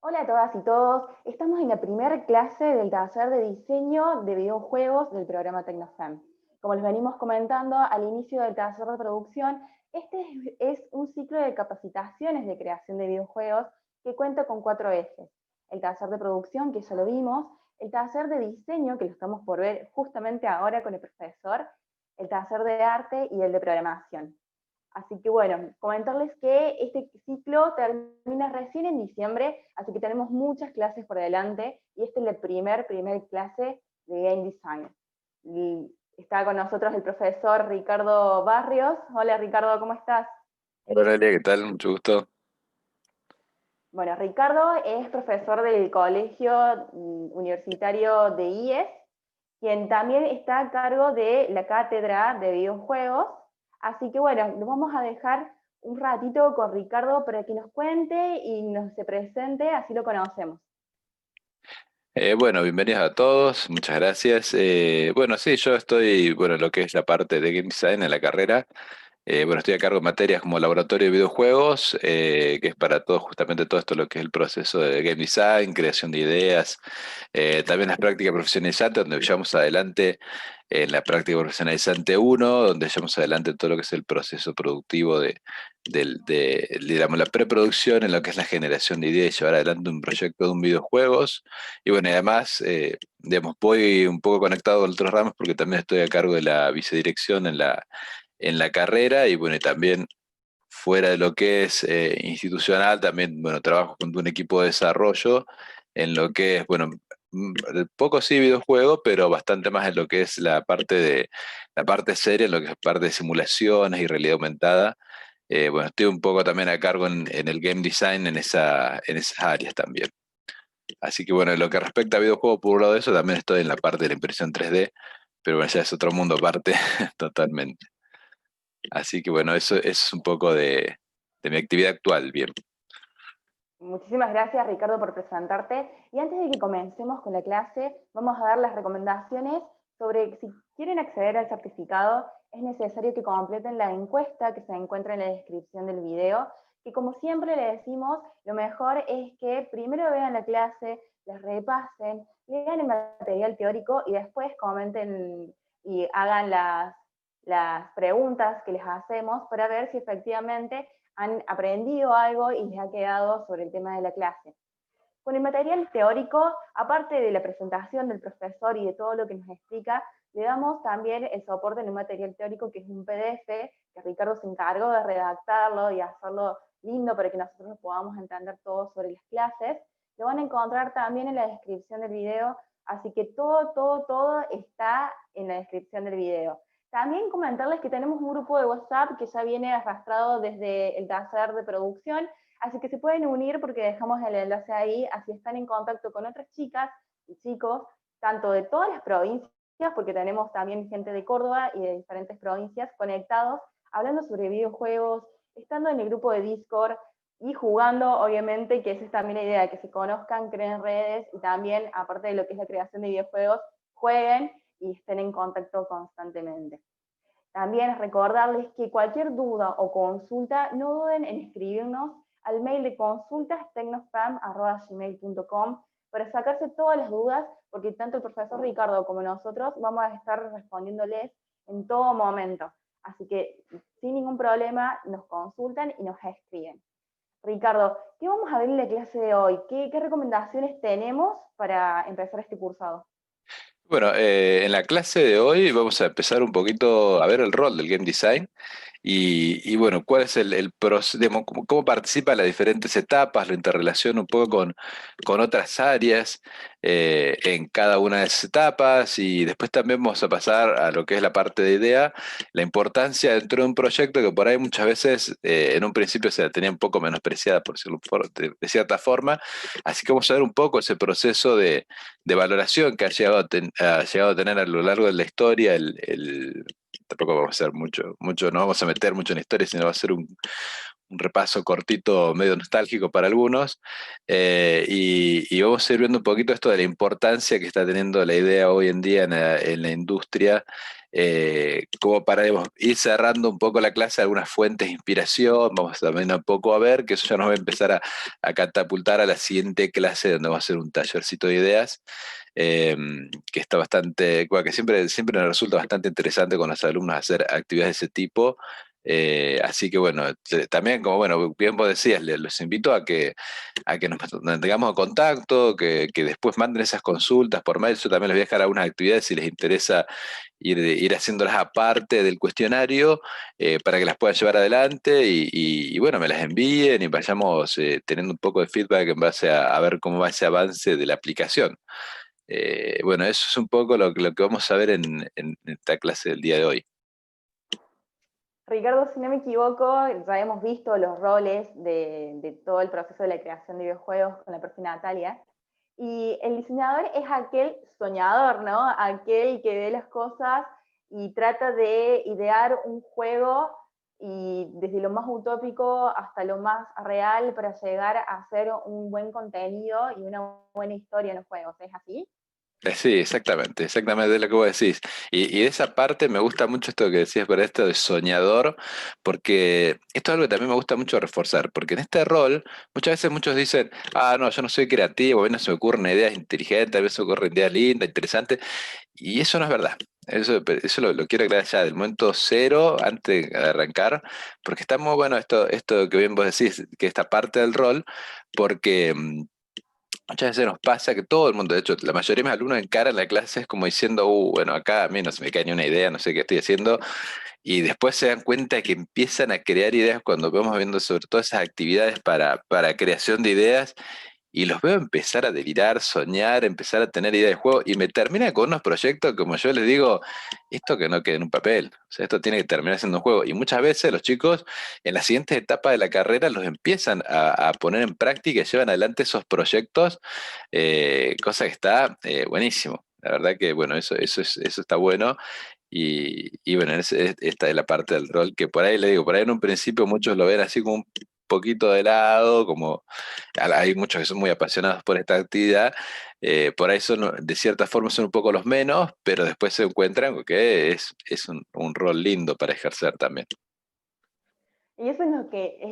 Hola a todas y todos, estamos en la primera clase del taller de diseño de videojuegos del programa Tecnofem. Como les venimos comentando al inicio del taller de producción, este es un ciclo de capacitaciones de creación de videojuegos que cuenta con 4 ejes. El taller de producción, que ya lo vimos, el taller de diseño, que lo estamos por ver justamente ahora con el profesor, el taller de arte y el de programación. Así que bueno, comentarles que este ciclo termina recién en diciembre, así que tenemos muchas clases por delante y esta es la primer clase de Game Design. Y está con nosotros el profesor Ricardo Barrios. Hola Ricardo, ¿cómo estás? Hola Aurelia, ¿qué tal? Mucho gusto. Bueno, Ricardo es profesor del Colegio Universitario de IES, quien también está a cargo de la cátedra de videojuegos. Así que bueno, nos vamos a dejar un ratito con Ricardo para que nos cuente y nos se presente, así lo conocemos. Bueno, bienvenidos a todos, muchas gracias. Bueno, sí, yo estoy, bueno, en lo que es la parte de Game Design en la carrera. Bueno, estoy a cargo de materias como laboratorio de videojuegos, que es para todo, justamente todo esto lo que es el proceso de Game Design, creación de ideas, también las prácticas profesionalizantes, donde llevamos adelante en la práctica profesionalizante uno, donde llevamos adelante todo lo que es el proceso productivo digamos, la preproducción en lo que es la generación de ideas y llevar adelante un proyecto de un videojuegos. Y bueno, y además, digamos, voy un poco conectado con otros ramos porque también estoy a cargo de la vicedirección en la carrera y bueno, y también fuera de lo que es institucional, también, bueno, trabajo con un equipo de desarrollo en lo que es, bueno, poco sí videojuego, pero bastante más en lo que es la parte seria, en lo que es parte de simulaciones y realidad aumentada. Bueno, estoy un poco también a cargo en el game design en esas áreas también. Así que bueno, en lo que respecta a videojuegos, por un lado de eso, también estoy en la parte de la impresión 3D, pero bueno, ya es otro mundo aparte totalmente. Así que bueno, eso es un poco de mi actividad actual, bien. Muchísimas gracias Ricardo por presentarte. Y antes de que comencemos con la clase, vamos a dar las recomendaciones sobre si quieren acceder al certificado, es necesario que completen la encuesta que se encuentra en la descripción del video, que como siempre le decimos, lo mejor es que primero vean la clase, las repasen, lean el material teórico y después comenten y hagan las preguntas que les hacemos para ver si efectivamente han aprendido algo y les ha quedado sobre el tema de la clase. Con el material teórico, aparte de la presentación del profesor y de todo lo que nos explica, le damos también el soporte en un material teórico que es un PDF, que Ricardo se encargó de redactarlo y hacerlo lindo para que nosotros podamos entender todo sobre las clases. Lo van a encontrar también en la descripción del video, así que todo está en la descripción del video. También comentarles que tenemos un grupo de WhatsApp que ya viene arrastrado desde el taller de producción, así que se pueden unir porque dejamos el enlace ahí, así están en contacto con otras chicas y chicos, tanto de todas las provincias, porque tenemos también gente de Córdoba y de diferentes provincias conectados, hablando sobre videojuegos, estando en el grupo de Discord y jugando, obviamente, que esa es también la idea, que se conozcan, creen redes y también, aparte de lo que es la creación de videojuegos, jueguen y estén en contacto constantemente. También recordarles que cualquier duda o consulta, no duden en escribirnos al mail de consultastecnospam@gmail.com para sacarse todas las dudas, porque tanto el profesor Ricardo como nosotros vamos a estar respondiéndoles en todo momento. Así que sin ningún problema nos consultan y nos escriben. Ricardo, ¿qué vamos a ver en la clase de hoy? ¿Qué recomendaciones tenemos para empezar este cursado? Bueno, en la clase de hoy vamos a empezar un poquito a ver el rol del game design y bueno, cuál es el proceso, cómo participa en las diferentes etapas, lo interrelaciona un poco con otras áreas en cada una de esas etapas y después también vamos a pasar a lo que es la parte de idea, la importancia dentro de un proyecto que por ahí muchas veces en un principio se la tenía un poco menospreciada, por decirlo de cierta forma, así que vamos a ver un poco ese proceso de valoración que ha llegado a tener a lo largo de la historia tampoco vamos a hacer mucho, no vamos a meter mucho en historia, sino va a ser un repaso cortito, medio nostálgico para algunos, y vamos a ir viendo un poquito esto de la importancia que está teniendo la idea hoy en día en la industria, como para digamos, ir cerrando un poco la clase, algunas fuentes de inspiración, vamos también un poco a ver, que eso ya nos va a empezar a catapultar a la siguiente clase, donde va a ser un tallercito de ideas, eh, que está bastante, bueno, que siempre nos resulta bastante interesante con los alumnos hacer actividades de ese tipo. Así que bueno, también como bueno, bien vos decías, los invito a que nos mantengamos en contacto, que después manden esas consultas por mail. Yo también les voy a dejar algunas actividades si les interesa ir haciéndolas aparte del cuestionario, para que las puedan llevar adelante y, bueno, me las envíen y vayamos teniendo un poco de feedback en base a ver cómo va ese avance de la aplicación. Bueno, eso es un poco lo que vamos a ver en esta clase del día de hoy. Ricardo, si no me equivoco, ya hemos visto los roles de todo el proceso de la creación de videojuegos con la profe Natalia. Y el diseñador es aquel soñador, ¿no? Aquel que ve las cosas y trata de idear un juego y desde lo más utópico hasta lo más real para llegar a hacer un buen contenido y una buena historia en los juegos. ¿Es así? Sí, exactamente de lo que vos decís. Y de esa parte me gusta mucho esto que decías, por esto de soñador, porque esto es algo que también me gusta mucho reforzar, porque en este rol muchas veces muchos dicen, ah, no, yo no soy creativo, a mí no se me ocurren ideas inteligentes, a mí se me ocurren ideas lindas, interesantes, y eso no es verdad. Eso lo quiero aclarar ya del momento cero, antes de arrancar, porque está muy bueno esto que bien vos decís, que esta parte del rol, porque muchas veces nos pasa que todo el mundo, de hecho, la mayoría de mis alumnos encaran la clase es como diciendo, bueno, acá a mí no se me cae ni una idea, no sé qué estoy haciendo, y después se dan cuenta que empiezan a crear ideas cuando vamos viendo sobre todo esas actividades para creación de ideas, y los veo empezar a delirar, soñar, empezar a tener ideas de juego, y me termina con unos proyectos, como yo les digo, esto que no quede en un papel, o sea, esto tiene que terminar siendo un juego. Y muchas veces los chicos en las siguientes etapas de la carrera los empiezan a poner en práctica y llevan adelante esos proyectos, cosa que está buenísimo. La verdad que, bueno, eso está bueno. Y bueno, esta es la parte del rol que por ahí le digo, por ahí en un principio muchos lo ven así como un poquito de lado, como hay muchos que son muy apasionados por esta actividad, por ahí son, de cierta forma son un poco los menos, pero después se encuentran que es un rol lindo para ejercer también. Y eso es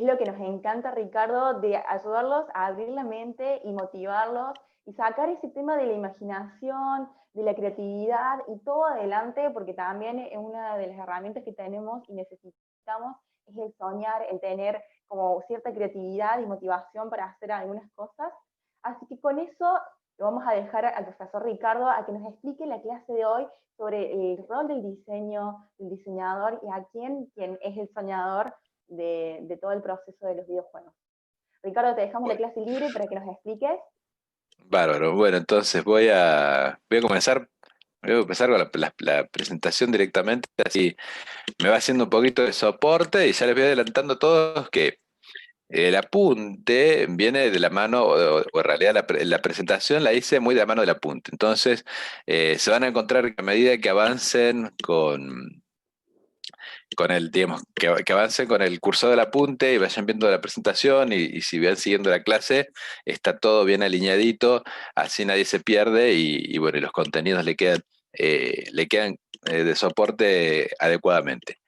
lo que nos encanta, Ricardo, de ayudarlos a abrir la mente y motivarlos y sacar ese tema de la imaginación, de la creatividad y todo adelante, porque también es una de las herramientas que tenemos y necesitamos, es el soñar, el tener como cierta creatividad y motivación para hacer algunas cosas. Así que con eso lo vamos a dejar al profesor Ricardo a que nos explique la clase de hoy sobre el rol del diseño, del diseñador y a quién es el soñador de todo el proceso de los videojuegos. Ricardo, te dejamos la Bueno, clase libre para que nos expliques. bárbaro. Bueno, entonces voy a comenzar con la presentación directamente, así me va haciendo un poquito de soporte y ya les voy adelantando a todos que el apunte viene de la mano, o en realidad la presentación la hice muy de la mano del apunte. Entonces, se van a encontrar que a medida que avancen digamos, que avancen con el cursor del apunte y vayan viendo la presentación y si van siguiendo la clase, está todo bien alineadito, así nadie se pierde y bueno, y los contenidos le quedan de soporte adecuadamente.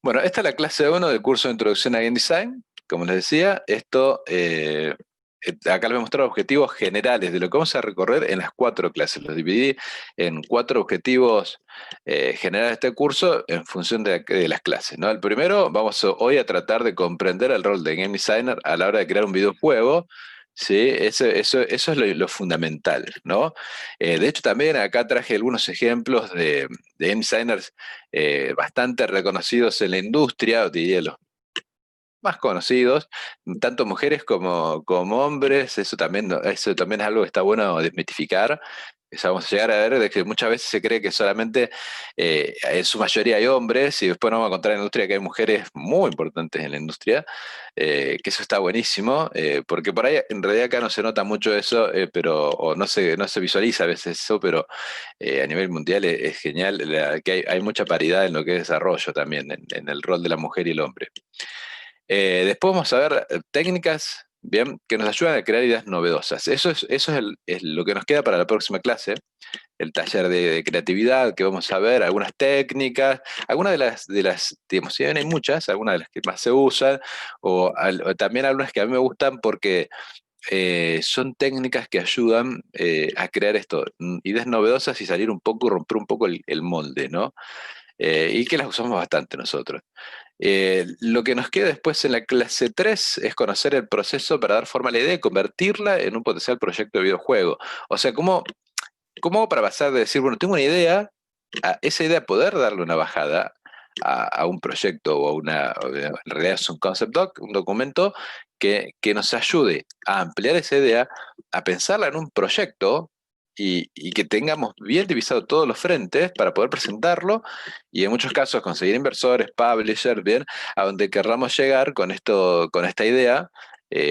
Bueno, esta es la clase uno del curso de Introducción a Game Design. Como les decía, acá les voy a mostrar objetivos generales de lo que vamos a recorrer en las 4 clases. Los dividí en 4 objetivos generales de este curso en función de las clases, ¿no? El primero, hoy a tratar de comprender el rol de Game Designer a la hora de crear un videojuego. Sí, eso es lo fundamental, ¿no? De hecho, también acá traje algunos ejemplos de game designers bastante reconocidos en la industria, diría los más conocidos, tanto mujeres como hombres, eso también es algo que está bueno desmitificar. Esa vamos a llegar a ver de que muchas veces se cree que solamente en su mayoría hay hombres y después nos vamos a encontrar en la industria que hay mujeres muy importantes en la industria, que eso está buenísimo, porque por ahí en realidad acá no se nota mucho eso, pero, o no se visualiza a veces eso, pero a nivel mundial es genial que hay mucha paridad en lo que es desarrollo también, en el rol de la mujer y el hombre. Después vamos a ver técnicas, bien, que nos ayudan a crear ideas novedosas. Eso es lo que nos queda para la próxima clase, el taller de creatividad, que vamos a ver algunas técnicas, algunas digamos, si bien hay muchas, algunas de las que más se usan, o también algunas que a mí me gustan porque son técnicas que ayudan a crear esto, ideas novedosas y salir un poco, romper un poco el molde, ¿no? Y que las usamos bastante nosotros. Lo que nos queda después en la clase 3 es conocer el proceso para dar forma a la idea y convertirla en un potencial proyecto de videojuego. O sea, ¿cómo hago para pasar de decir, bueno, tengo una idea, a esa idea poder darle una bajada a un proyecto en realidad es un concept doc, un documento que nos ayude a ampliar esa idea, a pensarla en un proyecto y que tengamos bien divisados todos los frentes para poder presentarlo y en muchos casos conseguir inversores, publishers, bien, a donde querramos llegar con esto, con esta idea,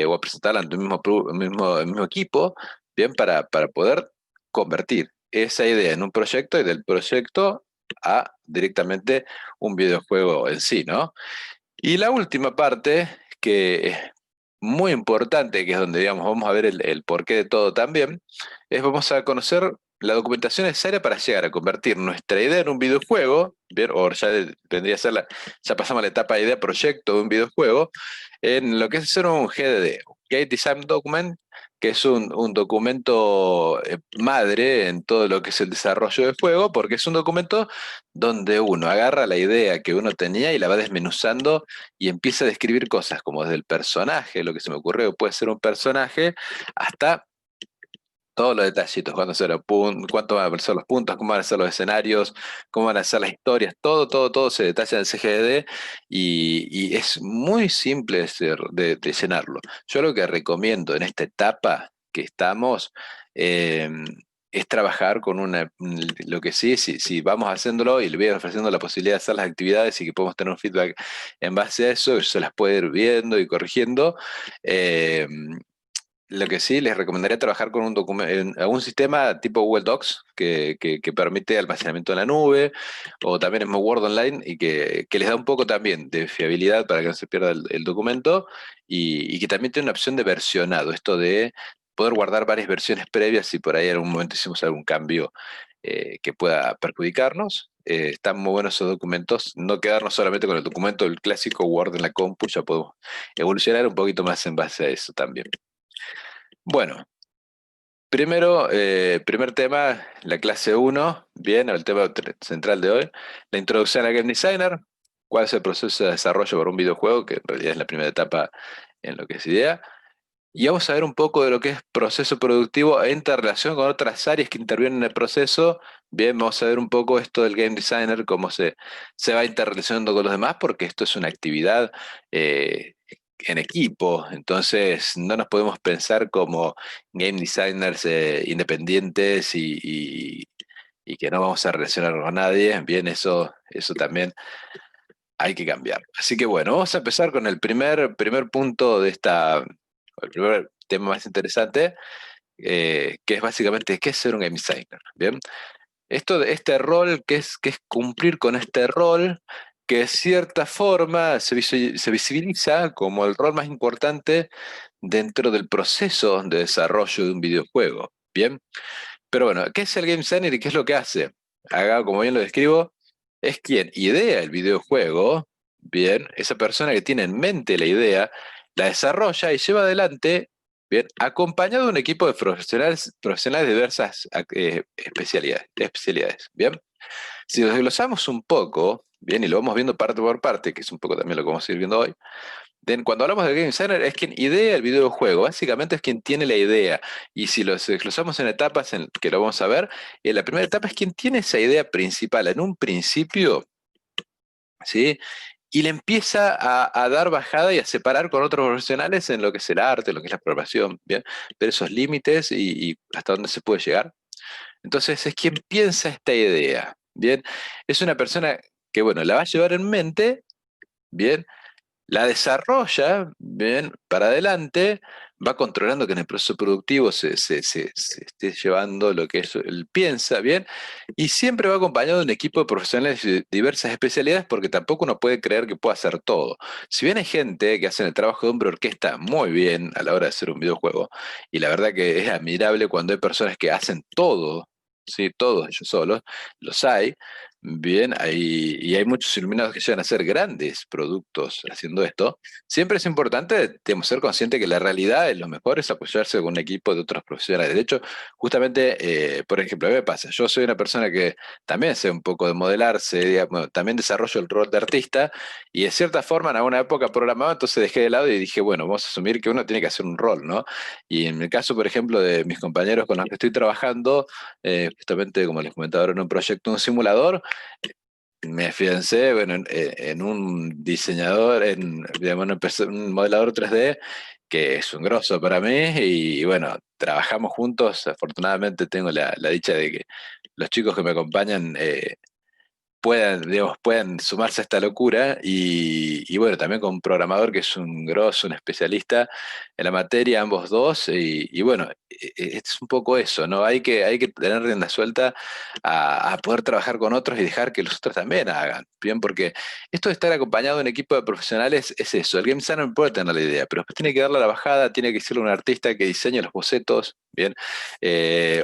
o a presentarla ante el mismo equipo, bien, para poder convertir esa idea en un proyecto y del proyecto a directamente un videojuego en sí, ¿no? Y la última parte, que es muy importante, que es donde, digamos, vamos a ver el porqué de todo también, es vamos a conocer la documentación necesaria para llegar a convertir nuestra idea en un videojuego, bien, o ya vendría a ser ya pasamos a la etapa de idea proyecto de un videojuego, en lo que es hacer un GDD, Game Design Document, que es un documento madre en todo lo que es el desarrollo del juego, porque es un documento donde uno agarra la idea que uno tenía y la va desmenuzando y empieza a describir cosas como desde el personaje, lo que se me ocurrió puede ser un personaje, hasta todos los detallitos, cuánto van a ser los puntos, cómo van a ser los escenarios, cómo van a ser las historias, todo se detalla en el CGD y es muy simple de llenarlo. Yo lo que recomiendo en esta etapa que estamos eh, es trabajar con lo que sí, si vamos haciéndolo y le voy ofreciendo la posibilidad de hacer las actividades y que podemos tener un feedback en base a eso, se las puede ir viendo y corrigiendo. eh, lo que sí, les recomendaría trabajar con algún sistema tipo Google Docs que permite almacenamiento en la nube o también en Word Online y que les da un poco también de fiabilidad para que no se pierda el documento y que también tiene una opción de versionado, esto de poder guardar varias versiones previas si por ahí en algún momento hicimos algún cambio que pueda perjudicarnos. Están muy buenos esos documentos, no quedarnos solamente con el documento del clásico Word en la compu, ya podemos evolucionar un poquito más en base a eso también. Bueno, primero, primer tema, la clase uno, bien, el tema central de hoy, la introducción al Game Designer, cuál es el proceso de desarrollo para un videojuego, que en realidad es la primera etapa en lo que es idea, y vamos a ver un poco de lo que es proceso productivo en interrelación con otras áreas que intervienen en el proceso. Bien, vamos a ver un poco esto del Game Designer, cómo se va interrelacionando con los demás, porque esto es una actividad eh, en equipo, entonces no nos podemos pensar como game designers independientes y que no vamos a relacionar con nadie. Bien, eso también hay que cambiar. Así que bueno, vamos a empezar con el primer punto el primer tema más interesante, que es básicamente qué es ser un game designer. Bien, este rol, que es cumplir con este rol, que de cierta forma se visibiliza como el rol más importante dentro del proceso de desarrollo de un videojuego. Bien, pero bueno, ¿qué es el game designer y qué es lo que hace? Acá, como bien lo describo, es quien idea el videojuego, bien, esa persona que tiene en mente la idea, la desarrolla y lleva adelante, bien, acompañado de un equipo de profesionales de diversas especialidades, bien. Si lo desglosamos un poco, bien, y lo vamos viendo parte por parte, que es un poco también lo que vamos a ir viendo hoy, cuando hablamos de game designer es quien idea el videojuego, básicamente es quien tiene la idea. Y si lo desglosamos en etapas en que lo vamos a ver, la primera etapa es quien tiene esa idea principal en un principio, ¿sí? Y le empieza a dar bajada y a separar con otros profesionales en lo que es el arte, lo que es la programación, ¿bien? Ver esos límites y hasta dónde se puede llegar. Entonces es quien piensa esta idea, ¿bien? Es una persona que, bueno, la va a llevar en mente, ¿bien? La desarrolla, bien, para adelante, va controlando que en el proceso productivo se esté llevando lo que es, él piensa, bien, y siempre va acompañado de un equipo de profesionales de diversas especialidades porque tampoco uno puede creer que pueda hacer todo. Si bien hay gente que hace el trabajo de hombre orquesta muy bien a la hora de hacer un videojuego, y la verdad que es admirable cuando hay personas que hacen todo, sí, todos ellos solos, los hay, bien, y hay muchos iluminados que llegan a ser grandes productos haciendo esto. Siempre es importante, digamos, ser consciente que la realidad es lo mejor es apoyarse con un equipo de otros profesionales. De hecho, justamente, por ejemplo, a mí me pasa, yo soy una persona que también sé un poco de modelarse, digamos, también desarrollo el rol de artista y de cierta forma en alguna época programaba, entonces dejé de lado y dije, bueno, vamos a asumir que uno tiene que hacer un rol, ¿no? Y en el caso, por ejemplo, de mis compañeros con los que estoy trabajando, justamente como les comentaba ahora en un proyecto, un simulador, me afiancé, bueno, en un diseñador, digamos, un modelador 3D que es un grosso para mí y, bueno, trabajamos juntos. Afortunadamente tengo la dicha de que los chicos que me acompañan puedan, digamos, puedan sumarse a esta locura y bueno, también con un programador que es un grosso, un especialista en la materia, ambos dos, y bueno, es un poco eso, ¿no? Hay que tener rienda suelta a poder trabajar con otros y dejar que los otros también hagan, ¿bien? Porque esto de estar acompañado de un equipo de profesionales es eso, el game designer puede tener la idea, pero después tiene que darle la bajada, tiene que ser un artista que diseñe los bocetos, ¿bien?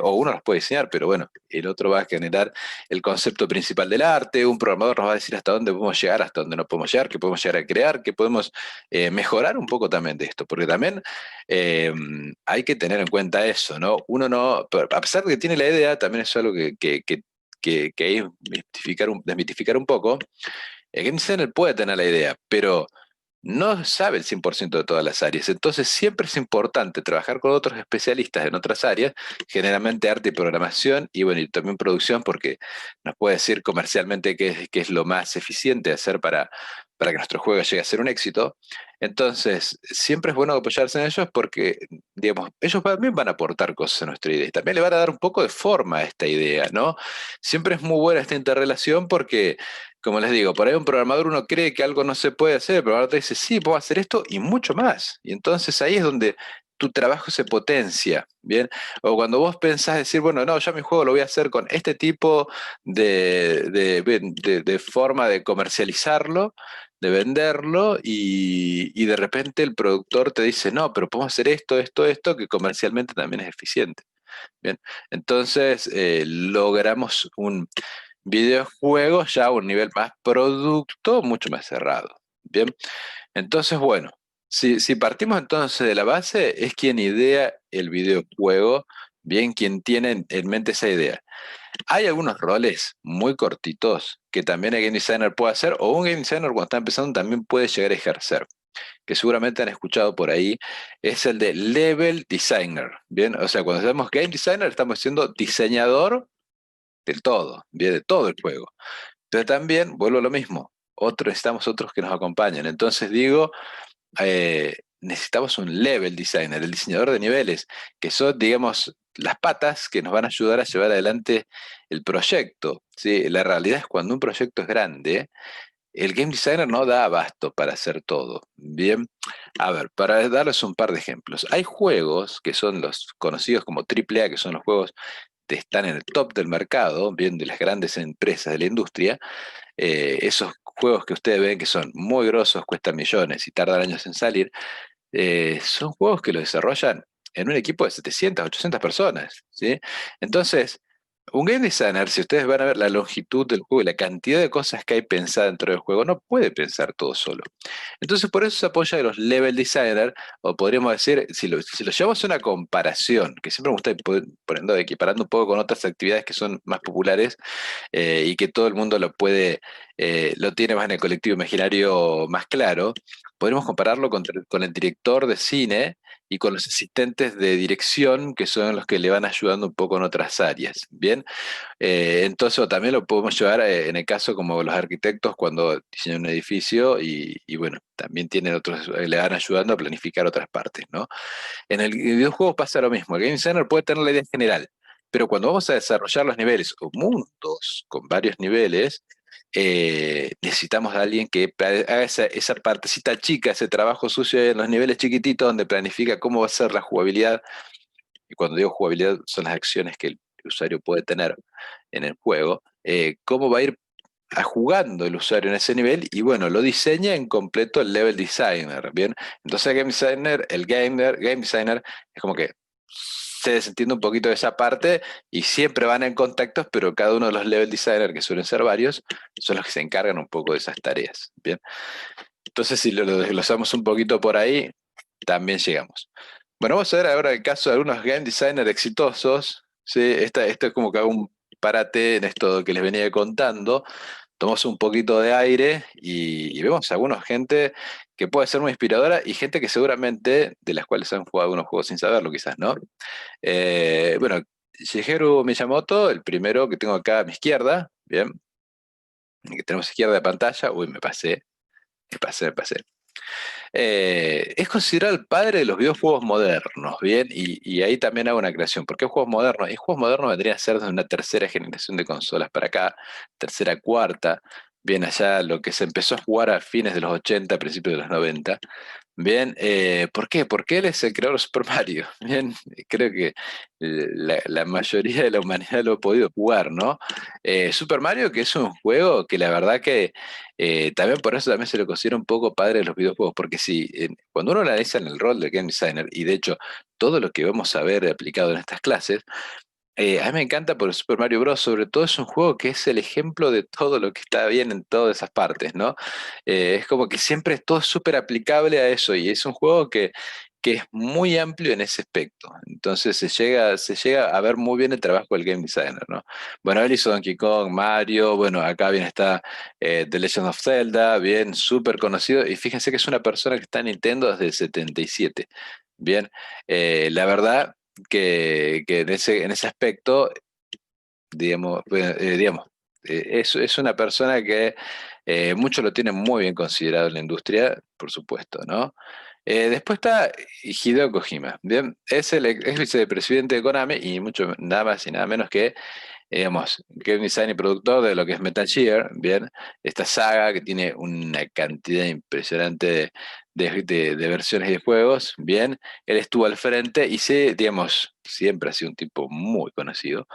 O uno los puede diseñar, pero bueno, el otro va a generar el concepto principal del arte, un programador nos va a decir hasta dónde podemos llegar, hasta dónde no podemos llegar, qué podemos llegar a crear, qué podemos mejorar un poco también de esto, porque también eh, hay que tener en cuenta eso, ¿no? Uno no, a pesar de que tiene la idea, también es algo que hay que desmitificar un poco. El game designer puede tener la idea, pero no sabe el 100% de todas las áreas. Entonces siempre es importante trabajar con otros especialistas en otras áreas, generalmente arte y programación, y bueno, y también producción, porque nos puede decir comercialmente qué es lo más eficiente hacer para que nuestro juego llegue a ser un éxito. Entonces, siempre es bueno apoyarse en ellos porque, digamos, ellos también van a aportar cosas a nuestra idea y también le van a dar un poco de forma a esta idea, ¿no? Siempre es muy buena esta interrelación porque como les digo, por ahí un programador uno cree que algo no se puede hacer, el programador te dice, sí, puedo hacer esto y mucho más. Y entonces ahí es donde tu trabajo se potencia, ¿bien? O cuando vos pensás decir, bueno, no, ya mi juego lo voy a hacer con este tipo de forma de comercializarlo, de venderlo, y de repente el productor te dice, no, pero podemos hacer esto, que comercialmente también es eficiente. Bien, entonces logramos un videojuego ya a un nivel más producto, mucho más cerrado. Bien, entonces bueno, si partimos entonces de la base, es quien idea el videojuego, bien, quien tiene en mente esa idea. Hay algunos roles muy cortitos que también el game designer puede hacer, o un game designer cuando está empezando también puede llegar a ejercer, que seguramente han escuchado por ahí, es el de level designer. Bien, o sea, cuando decimos game designer estamos diciendo diseñador del todo, bien, de todo el juego. Pero también, vuelvo a lo mismo, necesitamos otros que nos acompañen. Entonces digo, necesitamos un level designer, el diseñador de niveles, que son, digamos, las patas que nos van a ayudar a llevar adelante el proyecto. ¿Sí? La realidad es cuando un proyecto es grande, el game designer no da abasto para hacer todo. Bien, a ver, para darles un par de ejemplos. Hay juegos que son los conocidos como AAA, que son los juegos que están en el top del mercado, bien, de las grandes empresas de la industria. Esos juegos que ustedes ven que son muy grosos, cuestan millones y tardan años en salir, son juegos que los desarrollan en un equipo de 700, 800 personas, ¿sí? Entonces, un game designer, si ustedes van a ver la longitud del juego y la cantidad de cosas que hay pensada dentro del juego, no puede pensar todo solo. Entonces, por eso se apoya de los level designer, o podríamos decir, si lo llevamos a una comparación, que siempre me gusta poniendo, equiparando un poco con otras actividades que son más populares, y que todo el mundo lo tiene más en el colectivo imaginario más claro, podemos compararlo con el director de cine y con los asistentes de dirección, que son los que le van ayudando un poco en otras áreas. Bien, entonces o también lo podemos llevar en el caso como los arquitectos cuando diseñan un edificio y bueno, también tienen otros, le van ayudando a planificar otras partes, ¿no? En el videojuego pasa lo mismo, el game designer puede tener la idea general, Pero cuando vamos a desarrollar los niveles o mundos con varios niveles, necesitamos a alguien que haga esa partecita chica, ese trabajo sucio en los niveles chiquititos donde planifica cómo va a ser la jugabilidad. Y cuando digo jugabilidad son las acciones que el usuario puede tener en el juego, cómo va a ir jugando el usuario en ese nivel y bueno, lo diseña en completo el level designer, ¿bien? Entonces el game designer, game designer es como que se desentiende un poquito de esa parte y siempre van en contactos, pero cada uno de los level designers, que suelen ser varios, son los que se encargan un poco de esas tareas, ¿bien? Entonces si lo desglosamos un poquito por ahí, también llegamos. Bueno, vamos a ver ahora el caso de algunos game designers exitosos, ¿sí? Esto es como que hago un parate en esto que les venía contando, tomamos un poquito de aire y vemos algunos gente que puede ser muy inspiradora y gente que seguramente, de las cuales han jugado algunos juegos sin saberlo quizás, ¿no? Bueno, Shigeru Miyamoto, el primero que tengo acá a mi izquierda, bien, que tenemos izquierda de pantalla, uy, me pasé. Es considerado el padre de los videojuegos modernos, ¿bien? Y ahí también hago una creación. ¿Por qué juegos modernos? Y juegos modernos vendrían a ser de una tercera generación de consolas para acá, tercera, cuarta. Bien, allá lo que se empezó a jugar a fines de los 80, principios de los 90. Bien, ¿por qué? Porque él es el creador de Super Mario. Bien, creo que la mayoría de la humanidad lo ha podido jugar, ¿no? Super Mario, que es un juego que la verdad que también por eso también se lo considera un poco padre de los videojuegos, porque si cuando uno analiza en el rol de game designer, y de hecho todo lo que vamos a ver aplicado en estas clases, a mí me encanta por Super Mario Bros. Sobre todo es un juego que es el ejemplo de todo lo que está bien en todas esas partes, ¿no? Es como que siempre es todo súper aplicable a eso y es un juego que es muy amplio en ese aspecto. Entonces se llega a ver muy bien el trabajo del game designer, ¿no? Bueno, él hizo Donkey Kong, Mario, bueno, acá bien está The Legend of Zelda, bien, súper conocido. Y fíjense que es una persona que está en Nintendo desde el 77. Bien, la verdad que en ese aspecto, es una persona que muchos lo tienen muy bien considerado en la industria, por supuesto, ¿no? Después está Hideo Kojima, ¿bien? Es vicepresidente de Konami y mucho nada más y nada menos que digamos, game design y productor de lo que es Metal Gear, bien, esta saga que tiene una cantidad impresionante de versiones y de juegos, bien, él estuvo al frente y digamos, siempre ha sido un tipo muy conocido.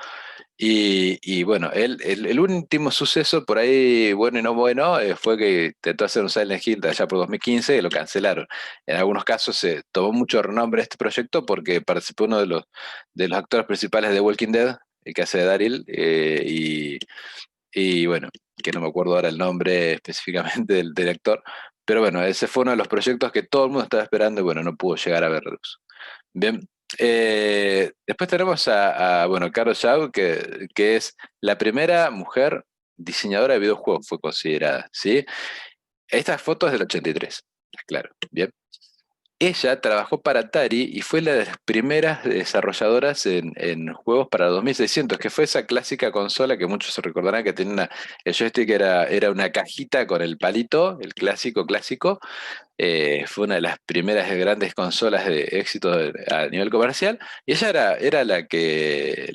Y bueno, el último suceso por ahí, bueno y no bueno, fue que intentó hacer un Silent Hill allá por 2015 y lo cancelaron. En algunos casos se tomó mucho renombre este proyecto porque participó uno de los actores principales de Walking Dead, el que hace de Daryl, y bueno, que no me acuerdo ahora el nombre específicamente del actor, pero bueno, ese fue uno de los proyectos que todo el mundo estaba esperando y bueno, no pudo llegar a ver luz. Bien, después tenemos bueno, Carol Shaw, que es la primera mujer diseñadora de videojuegos, fue considerada, ¿sí? Esta foto es del 83, claro, bien. Ella trabajó para Atari y fue la de las primeras desarrolladoras en juegos para 2600, que fue esa clásica consola que muchos se recordarán que tenía el joystick era una cajita con el palito, el clásico clásico. Fue una de las primeras grandes consolas de éxito a nivel comercial, y ella era la que,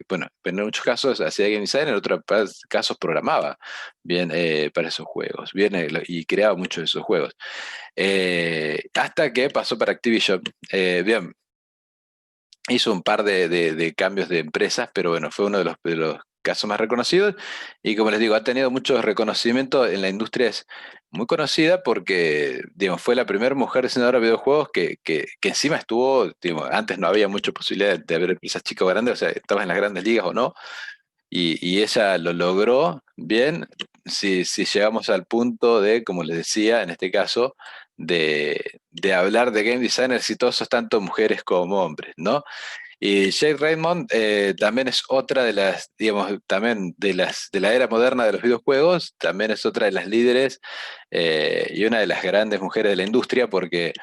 bueno, en muchos casos hacía game design, en otros casos programaba bien para esos juegos, bien, y creaba muchos de esos juegos. Hasta que pasó para Activision. Bien, hizo un par de cambios de empresas, pero bueno, fue uno de los casos más reconocidos. Y como les digo, ha tenido mucho reconocimiento en la industria, es muy conocida porque, digamos, fue la primera mujer diseñadora de videojuegos que encima estuvo, digamos, antes no había mucha posibilidad de haber empresas chicas o grandes, o sea, estabas en las grandes ligas o no, y ella lo logró bien, si llegamos al punto de, como les decía, en este caso, de hablar de game designers exitosos, tanto mujeres como hombres, ¿no? Y Jade Raymond también es otra de las, digamos, también de la era moderna de los videojuegos, también es otra de las líderes y una de las grandes mujeres de la industria, porque,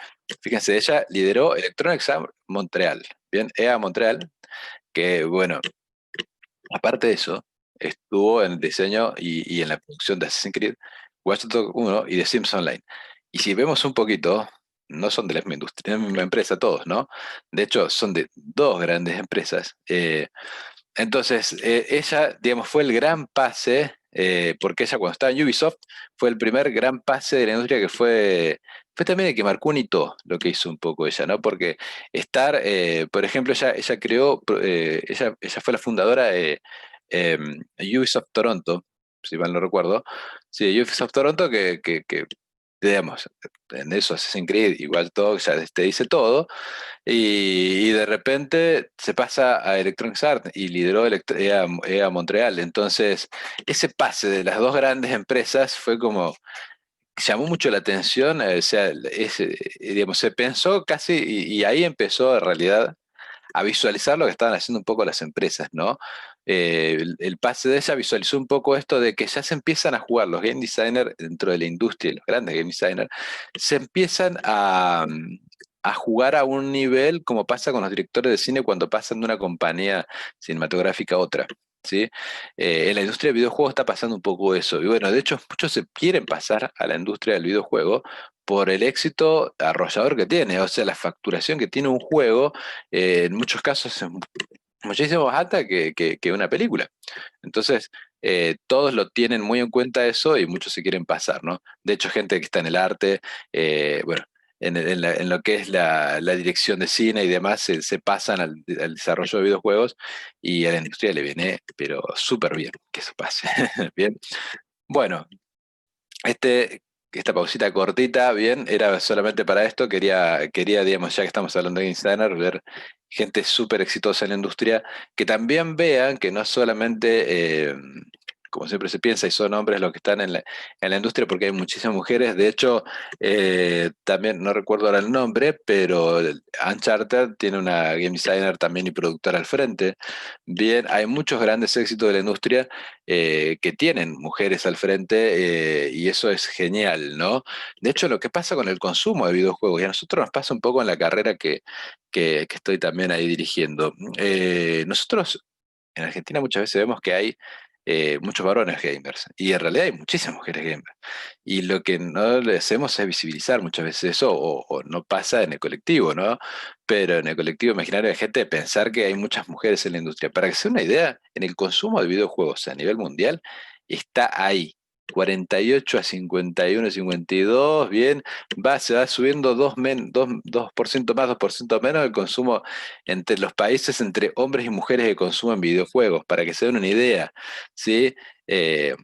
fíjense, ella lideró Electronics Arts Montreal, bien, EA Montreal, que bueno, aparte de eso, estuvo en el diseño y en la producción de Assassin's Creed, Watch Dogs 1 y de Sims Online. Y si vemos un poquito, no son de la misma industria, de la misma empresa todos, ¿no? De hecho, son de dos grandes empresas. Entonces, ella, digamos, fue el gran pase, porque ella cuando estaba en Ubisoft fue el primer gran pase de la industria que fue también el que marcó un hito, lo que hizo un poco ella, ¿no? Porque estar, por ejemplo, ella creó, ella fue la fundadora de Ubisoft Toronto, si mal no recuerdo. Sí, Ubisoft Toronto que digamos, en eso Assassin's Creed, igual todo, ya te dice todo, y de repente se pasa a Electronic Arts y lideró EA Montreal. Entonces, ese pase de las dos grandes empresas fue como, llamó mucho la atención, o sea, digamos, se pensó casi, y ahí empezó en realidad a visualizar lo que estaban haciendo un poco las empresas, ¿no? El pase de ella visualizó un poco esto de que ya se empiezan a jugar los game designers dentro de la industria, los grandes game designers, se empiezan a jugar a un nivel como pasa con los directores de cine cuando pasan de una compañía cinematográfica a otra. ¿Sí? En la industria del videojuego está pasando un poco eso. Y bueno, de hecho, muchos se quieren pasar a la industria del videojuego por el éxito arrollador que tiene, o sea, la facturación que tiene un juego en muchos casos es muchísimo más alta que una película. Entonces, todos lo tienen muy en cuenta eso y muchos se quieren pasar, ¿no? De hecho, gente que está en el arte, bueno, en lo que es la dirección de cine y demás, se pasan al desarrollo de videojuegos y a la industria le viene, pero súper bien que eso pase. Bien. Bueno, esta pausita cortita, bien, era solamente para esto. Quería, digamos, ya que estamos hablando de Insider, ver gente súper exitosa en la industria, que también vean que no solamente, como siempre se piensa, y son hombres los que están en la industria, porque hay muchísimas mujeres. De hecho, también, no recuerdo ahora el nombre, pero Uncharted tiene una game designer también y productora al frente. Bien, hay muchos grandes éxitos de la industria que tienen mujeres al frente y eso es genial, ¿no? De hecho, lo que pasa con el consumo de videojuegos, y a nosotros nos pasa un poco en la carrera que estoy también ahí dirigiendo. Nosotros en Argentina muchas veces vemos que hay muchos varones gamers y en realidad hay muchísimas mujeres gamers. Y lo que no le hacemos es visibilizar muchas veces eso o no pasa en el colectivo, ¿no? Pero en el colectivo imaginario de gente pensar que hay muchas mujeres en la industria. Para que se dé una idea, en el consumo de videojuegos a nivel mundial está ahí. 48 a 51, 52, bien, se va subiendo 2% más, 2% menos el consumo entre los países, entre hombres y mujeres que consumen videojuegos, para que se den una idea, ¿sí? Eh,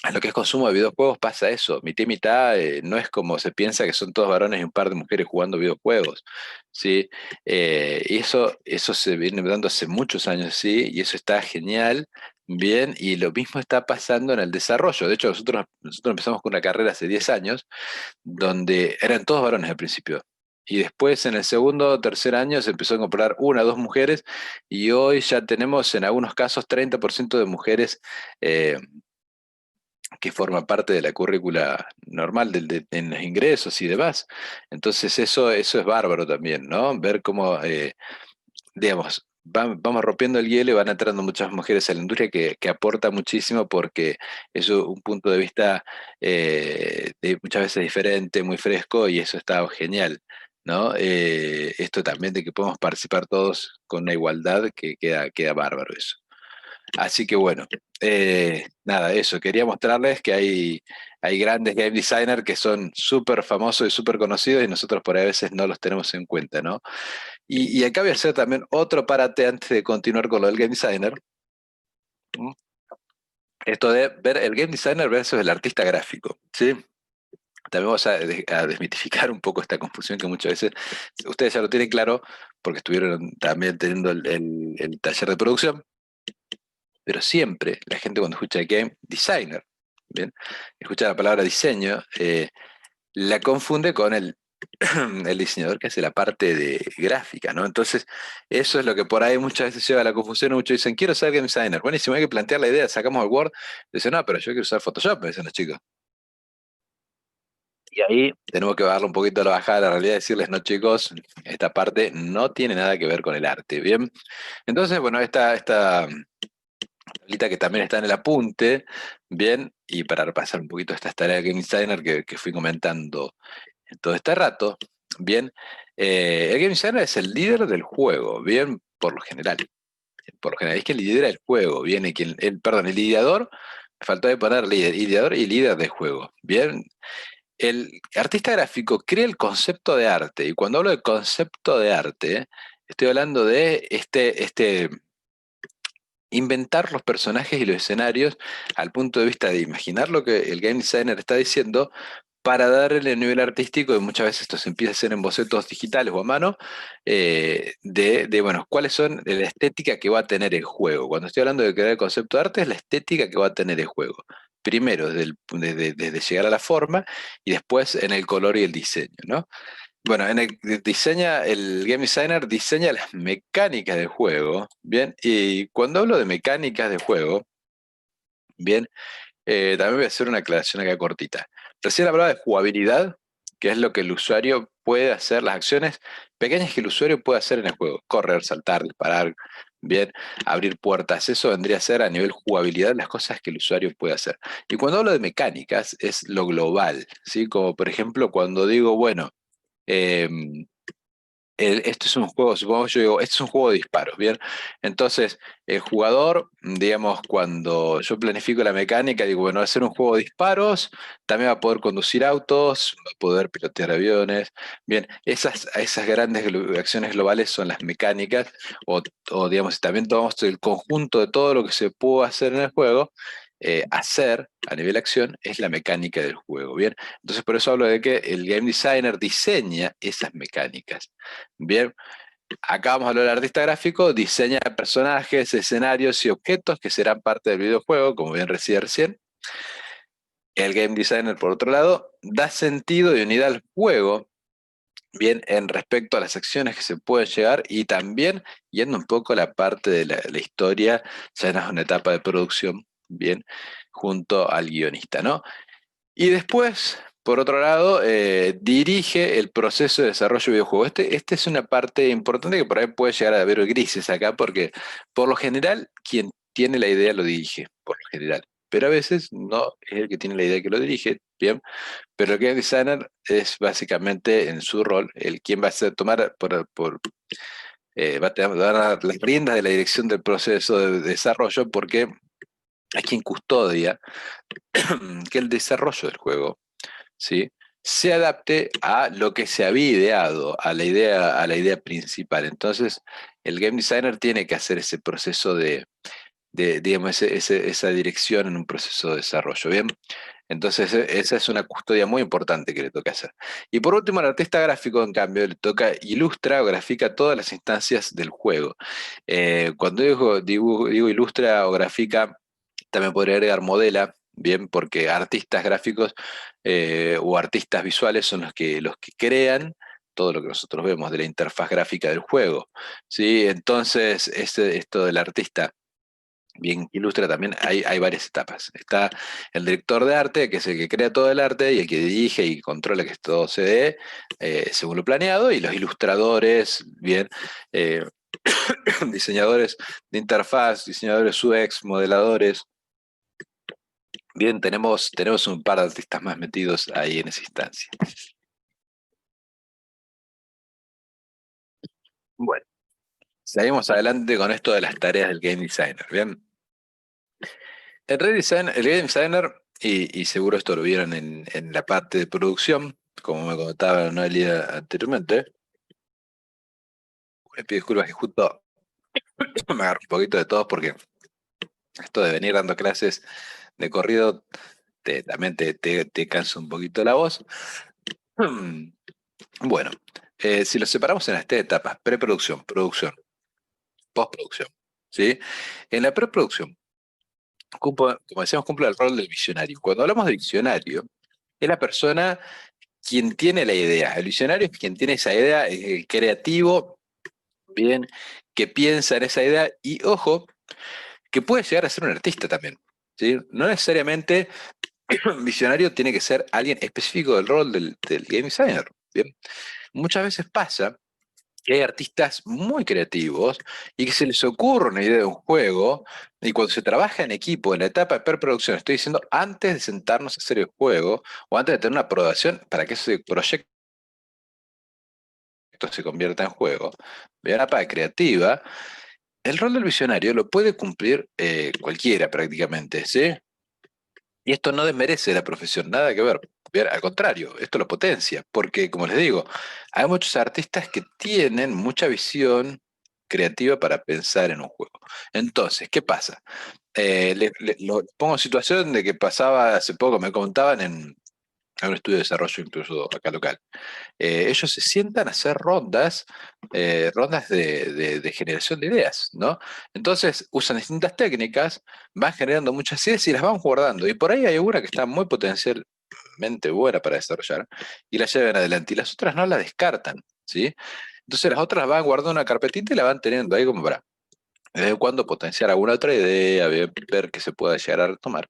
en lo que es consumo de videojuegos pasa eso, mitad y mitad, no es como se piensa que son todos varones y un par de mujeres jugando videojuegos, ¿sí? Y eso se viene dando hace muchos años, ¿sí? Y eso está genial, bien, y lo mismo está pasando en el desarrollo. De hecho, nosotros empezamos con una carrera hace 10 años, donde eran todos varones al principio. Y después en el segundo o tercer año se empezó a comprar una o dos mujeres y hoy ya tenemos en algunos casos 30% de mujeres eh, que forman parte de la currícula normal en los ingresos y demás. Entonces eso es bárbaro también, ¿no? Ver cómo, digamos, vamos rompiendo el hielo y van entrando muchas mujeres a la industria que aporta muchísimo porque es un punto de vista muchas veces diferente, muy fresco y eso está genial, ¿no? Esto también de que podemos participar todos con una igualdad que queda bárbaro eso. Así que bueno, nada, eso, quería mostrarles que hay grandes game designers que son súper famosos y súper conocidos y nosotros por ahí a veces no los tenemos en cuenta, ¿no? Y acá voy a hacer también otro parate antes de continuar con lo del game designer. ¿Mm? Esto de ver el game designer versus el artista gráfico, ¿sí? También vamos a desmitificar un poco esta confusión que muchas veces ustedes ya lo tienen claro porque estuvieron también teniendo el taller de producción, pero siempre la gente cuando escucha game designer, ¿bien? Escucha la palabra diseño, la confunde con el diseñador que hace la parte de gráfica, ¿no? Entonces, eso es lo que por ahí muchas veces lleva a la confusión. Muchos dicen, quiero ser game designer. Buenísimo, hay que plantear la idea, sacamos el Word. Dicen, no, pero yo quiero usar Photoshop, me dicen los chicos. Y ahí tenemos que bajarle un poquito a la bajada de la realidad y decirles, no, chicos, esta parte no tiene nada que ver con el arte, ¿bien? Entonces, bueno, esta tablita que también está en el apunte, bien, y para repasar un poquito estas tareas de Game Designer que fui comentando todo este rato, bien, el game designer es el líder del juego, bien, por lo general. Por lo general es quien lidera el juego, bien, perdón, el ideador, me faltó de poner líder, ideador y líder de juego, bien. El artista gráfico crea el concepto de arte, y cuando hablo de concepto de arte, estoy hablando de inventar los personajes y los escenarios al punto de vista de imaginar lo que el game designer está diciendo para darle el nivel artístico, y muchas veces esto se empieza a hacer en bocetos digitales o a mano, bueno, cuáles son la estética que va a tener el juego. Cuando estoy hablando de crear el concepto de arte, es la estética que va a tener el juego. Primero, desde llegar a la forma, y después en el color y el diseño, ¿no? Bueno, el game designer diseña las mecánicas del juego, ¿bien? Y cuando hablo de mecánicas de juego, ¿bien? También voy a hacer una aclaración acá cortita. Recién hablaba de jugabilidad, que es lo que el usuario puede hacer, las acciones pequeñas que el usuario puede hacer en el juego. Correr, saltar, disparar, bien, abrir puertas. Eso vendría a ser a nivel jugabilidad las cosas que el usuario puede hacer. Y cuando hablo de mecánicas, es lo global, ¿sí? Como por ejemplo cuando digo, bueno, em, esto es un juego, supongo yo digo, este es un juego de disparos, ¿bien? Entonces, el jugador, digamos, cuando yo planifico la mecánica, digo, bueno, va a ser un juego de disparos, también va a poder conducir autos, va a poder pilotear aviones, bien, esas grandes acciones globales son las mecánicas, digamos, también tomamos el conjunto de todo lo que se puede hacer en el juego, hacer a nivel acción es la mecánica del juego, ¿bien? Entonces, por eso hablo de que el game designer diseña esas mecánicas. Bien, acá vamos a hablar del artista gráfico, diseña personajes, escenarios y objetos que serán parte del videojuego, como bien decía recién. El game designer, por otro lado, da sentido y unidad al juego, bien, en respecto a las acciones que se pueden llegar, y también yendo un poco a la parte de la historia, ya en una etapa de producción, bien, junto al guionista, ¿no? Y después, por otro lado, dirige el proceso de desarrollo de videojuegos. Este es una parte importante que por ahí puede llegar a haber grises acá, porque por lo general quien tiene la idea lo dirige, por lo general. Pero a veces no es el que tiene la idea que lo dirige, bien. Pero el game designer es básicamente en su rol el quien va a tomar va a dar las riendas de la dirección del proceso de desarrollo, porque es quien custodia que el desarrollo del juego, ¿sí?, se adapte a lo que se había ideado, a la idea principal. Entonces, el game designer tiene que hacer ese proceso digamos, esa dirección en un proceso de desarrollo, ¿bien? Entonces, esa es una custodia muy importante que le toca hacer. Y por último, al artista gráfico, en cambio, le toca ilustra o grafica todas las instancias del juego. Cuando digo ilustra o grafica, también podría agregar modela, bien, porque artistas gráficos o artistas visuales son los que crean todo lo que nosotros vemos de la interfaz gráfica del juego, ¿sí? Entonces, esto del artista, bien, que ilustra también, hay varias etapas. Está el director de arte, que es el que crea todo el arte y el que dirige y controla que todo se dé según lo planeado, y los ilustradores, bien, eh, diseñadores de interfaz, diseñadores UX, modeladores. Bien, tenemos un par de artistas más metidos ahí en esa instancia. Bueno, seguimos adelante con esto de las tareas del game designer. Bien, el game designer, y seguro esto lo vieron en la parte de producción, como me comentaba Noelia anteriormente. Me pido disculpas que justo me agarro un poquito de todos, porque esto de venir dando clases de corrido también te cansa un poquito la voz. Bueno, si lo separamos en las tres etapas: preproducción, producción, postproducción, ¿sí? En la preproducción, como decíamos, cumple el rol del visionario. Cuando hablamos de visionario, es la persona quien tiene la idea. El visionario es quien tiene esa idea, es el creativo, bien, que piensa en esa idea, y ojo, que puede llegar a ser un artista también, ¿sí? No necesariamente un visionario tiene que ser alguien específico del rol del game designer, ¿bien? Muchas veces pasa que hay artistas muy creativos y que se les ocurre una idea de un juego, y cuando se trabaja en equipo en la etapa de preproducción, estoy diciendo antes de sentarnos a hacer el juego o antes de tener una aprobación para que ese proyecto proyecto se convierta en juego, bien, una etapa creativa, el rol del visionario lo puede cumplir cualquiera prácticamente, ¿sí? Y esto no desmerece la profesión, nada que ver. Bien, al contrario, esto lo potencia, porque como les digo, hay muchos artistas que tienen mucha visión creativa para pensar en un juego. Entonces, ¿qué pasa? Lo pongo en situación de que pasaba hace poco, me contaban en un estudio de desarrollo incluso acá local. Ellos se sientan a hacer rondas, rondas de generación de ideas, ¿no? Entonces usan distintas técnicas, van generando muchas ideas y las van guardando. Y por ahí hay una que está muy potencialmente buena para desarrollar y la llevan adelante y las otras no la descartan, ¿sí? Entonces las otras las van guardando en una carpetita y la van teniendo ahí como para de vez en cuando potenciar alguna otra idea, ver que se pueda llegar a retomar.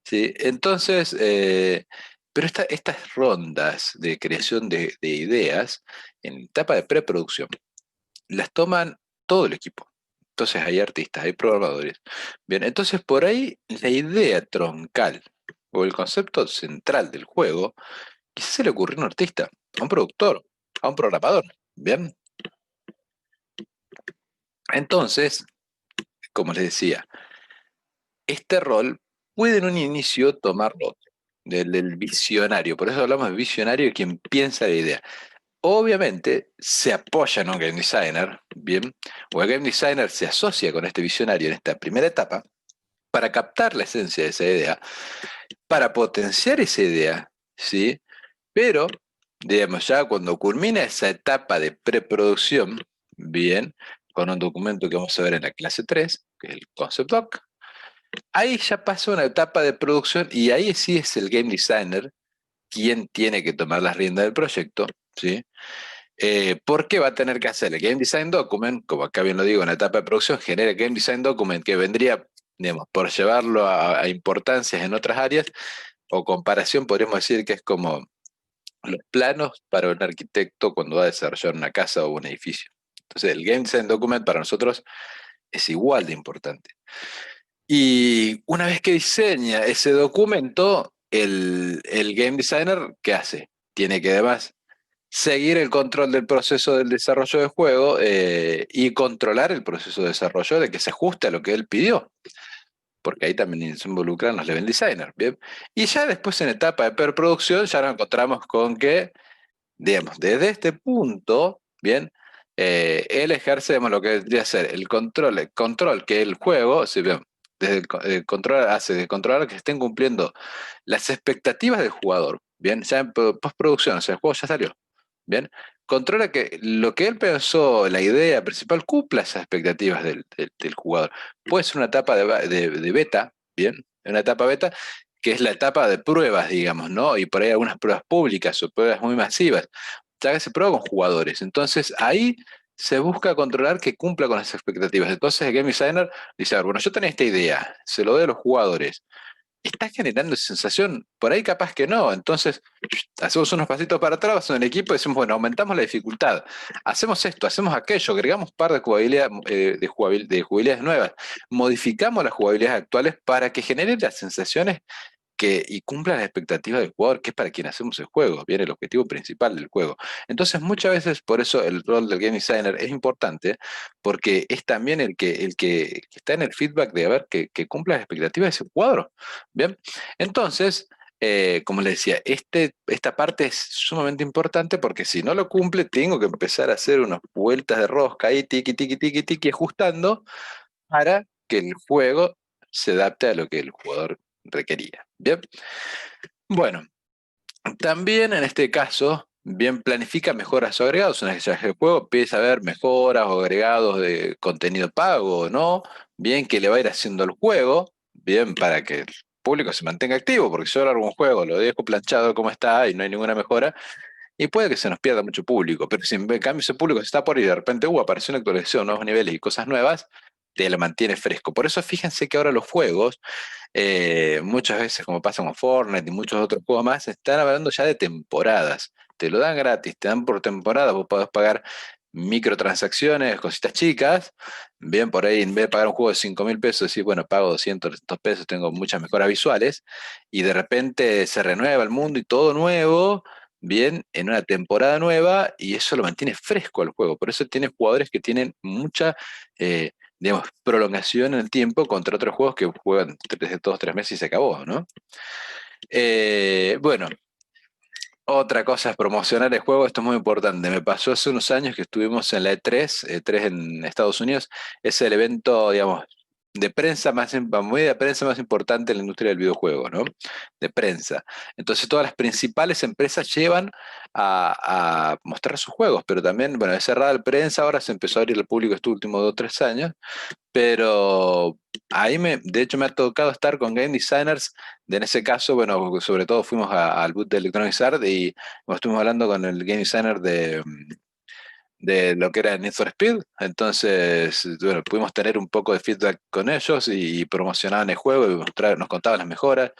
¿Sí? Entonces, pero estas rondas de creación de ideas en etapa de preproducción las toman todo el equipo. Entonces hay artistas, hay programadores. Bien, entonces por ahí la idea troncal o el concepto central del juego quizás se le ocurrió a un artista, a un productor, a un programador. Bien, entonces, como les decía, este rol puede en un inicio tomarlo del visionario, por eso hablamos de visionario, quien piensa la idea. Obviamente se apoya en un game designer, bien, o el game designer se asocia con este visionario en esta primera etapa para captar la esencia de esa idea, para potenciar esa idea, ¿sí? Pero, digamos, ya cuando culmina esa etapa de preproducción, bien, con un documento que vamos a ver en la clase 3, que es el concept doc, ahí ya pasa una etapa de producción y ahí sí es el game designer quien tiene que tomar las riendas del proyecto, ¿sí? Porque va a tener que hacer el Game Design Document, como acá bien lo digo, en la etapa de producción, genera el Game Design Document que vendría, digamos, por llevarlo a importancias en otras áreas, o comparación, podríamos decir que es como los planos para un arquitecto cuando va a desarrollar una casa o un edificio. Entonces, el Game Design Document para nosotros es igual de importante. Y una vez que diseña ese documento, el game designer, ¿qué hace? Tiene que además seguir el control del proceso del desarrollo del juego y controlar el proceso de desarrollo de que se ajuste a lo que él pidió, porque ahí también se involucran los level designers, ¿bien? Y ya después en etapa de preproducción ya nos encontramos con que, digamos, desde este punto, ¿bien? Él ejerce, digamos, lo que debería ser el control que el juego, si bien, desde el control hace de controlar que se estén cumpliendo las expectativas del jugador, ¿bien? Ya en postproducción, o sea, el juego ya salió, ¿bien? Controla que lo que él pensó, la idea principal, cumpla esas expectativas del jugador. Puede ser una etapa de beta, ¿bien? Una etapa beta que es la etapa de pruebas, digamos, ¿no? Y por ahí algunas pruebas públicas o pruebas muy masivas, ya que se prueba con jugadores. Entonces ahí se busca controlar que cumpla con las expectativas. Entonces el game designer dice, a ver, bueno, yo tenía esta idea, se lo doy a los jugadores. ¿Está generando esa sensación? Por ahí capaz que no. Entonces hacemos unos pasitos para atrás en el equipo y decimos, bueno, aumentamos la dificultad. Hacemos esto, hacemos aquello, agregamos un par de jugabilidad, de jugabilidades nuevas. Modificamos las jugabilidades actuales para que generen las sensaciones y cumpla las expectativas del jugador, que es para quien hacemos el juego, viene el objetivo principal del juego. Entonces, muchas veces, por eso el rol del game designer es importante, porque es también el que está en el feedback de a ver que cumpla las expectativas de ese jugador. Bien, entonces, como les decía, esta parte es sumamente importante porque si no lo cumple, tengo que empezar a hacer unas vueltas de rosca ahí, tiki, tiki, tiki, tiki, ajustando para que el juego se adapte a lo que el jugador requería. Bien, bueno, también en este caso, bien planifica mejoras o agregados. Una vez que ya el juego empieza a ver mejoras o agregados de contenido pago, ¿no? Bien que le va a ir haciendo el juego, bien para que el público se mantenga activo, porque si yo largo un juego, lo dejo planchado como está y no hay ninguna mejora, y puede que se nos pierda mucho público, pero si en cambio ese público se está por ir y de repente apareció una actualización, nuevos niveles y cosas nuevas, te lo mantiene fresco. Por eso fíjense que ahora los juegos, muchas veces como pasa con Fortnite y muchos otros juegos más, están hablando ya de temporadas. Te lo dan gratis, te dan por temporada, vos podés pagar microtransacciones, cositas chicas, bien por ahí en vez de pagar un juego de 5.000 pesos, decís, bueno, pago 200, 300 pesos, tengo muchas mejoras visuales, y de repente se renueva el mundo y todo nuevo, bien, en una temporada nueva, y eso lo mantiene fresco al juego. Por eso tiene jugadores que tienen mucha, eh, digamos, prolongación en el tiempo contra otros juegos que juegan 2 o 3 meses y se acabó, ¿no? Bueno, otra cosa es promocionar el juego, esto es muy importante. Me pasó hace unos años que estuvimos en la E3, E3 en Estados Unidos, es el evento, digamos, de prensa más, muy de prensa más importante en la industria del videojuego, ¿no? De prensa. Entonces todas las principales empresas llevan a mostrar sus juegos, pero también, bueno, es cerrada la prensa, ahora se empezó a abrir al público estos últimos 2 o 3 años, pero de hecho me ha tocado estar con game designers, en ese caso, bueno, sobre todo fuimos al booth de Electronic Arts y bueno, estuvimos hablando con el game designer de lo que era Need for Speed, entonces, bueno, pudimos tener un poco de feedback con ellos y promocionaban el juego y nos contaban las mejoras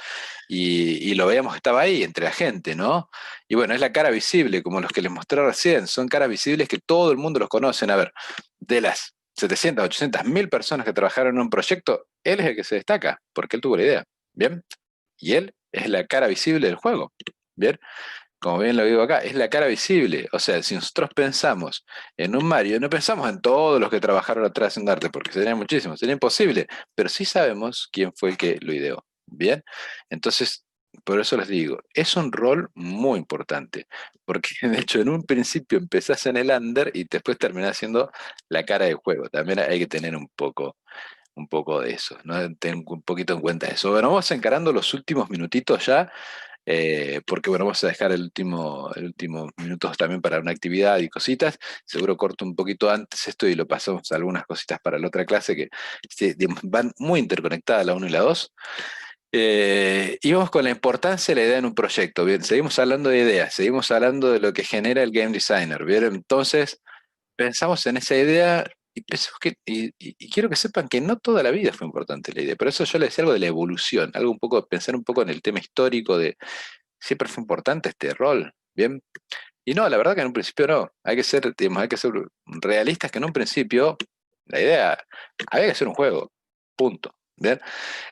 y lo veíamos que estaba ahí entre la gente, ¿no? Y bueno, es la cara visible, como los que les mostré recién, son caras visibles que todo el mundo los conoce. A ver, de las 700, 800 mil personas que trabajaron en un proyecto, él es el que se destaca, porque él tuvo la idea, ¿bien? Y él es la cara visible del juego, ¿bien? Como bien lo digo acá, es la cara visible. O sea, si nosotros pensamos en un Mario, no pensamos en todos los que trabajaron atrás en arte, porque sería muchísimo, sería imposible, pero sí sabemos quién fue el que lo ideó. Bien, entonces, por eso les digo, es un rol muy importante, porque de hecho en un principio empezás en el under y después terminás siendo la cara del juego. También hay que tener un poco de eso, ¿no? Ten un poquito en cuenta eso. Bueno, vamos encarando los últimos minutitos ya, porque bueno, vamos a dejar el último minutos también para una actividad y cositas. Seguro corto un poquito antes esto y lo pasamos a algunas cositas para la otra clase que digamos, van muy interconectadas la 1 y la 2. Y vamos con la importancia de la idea en un proyecto. Bien, seguimos hablando de ideas, seguimos hablando de lo que genera el game designer. Bien, entonces pensamos en esa idea y pensamos y quiero que sepan que no toda la vida fue importante la idea. Por eso yo les decía algo de la evolución, algo un poco, pensar un poco en el tema histórico de siempre fue importante este rol, ¿bien? Y no, la verdad que en un principio no. Digamos, hay que ser realistas que en un principio la idea había que hacer un juego, punto. ¿Bien?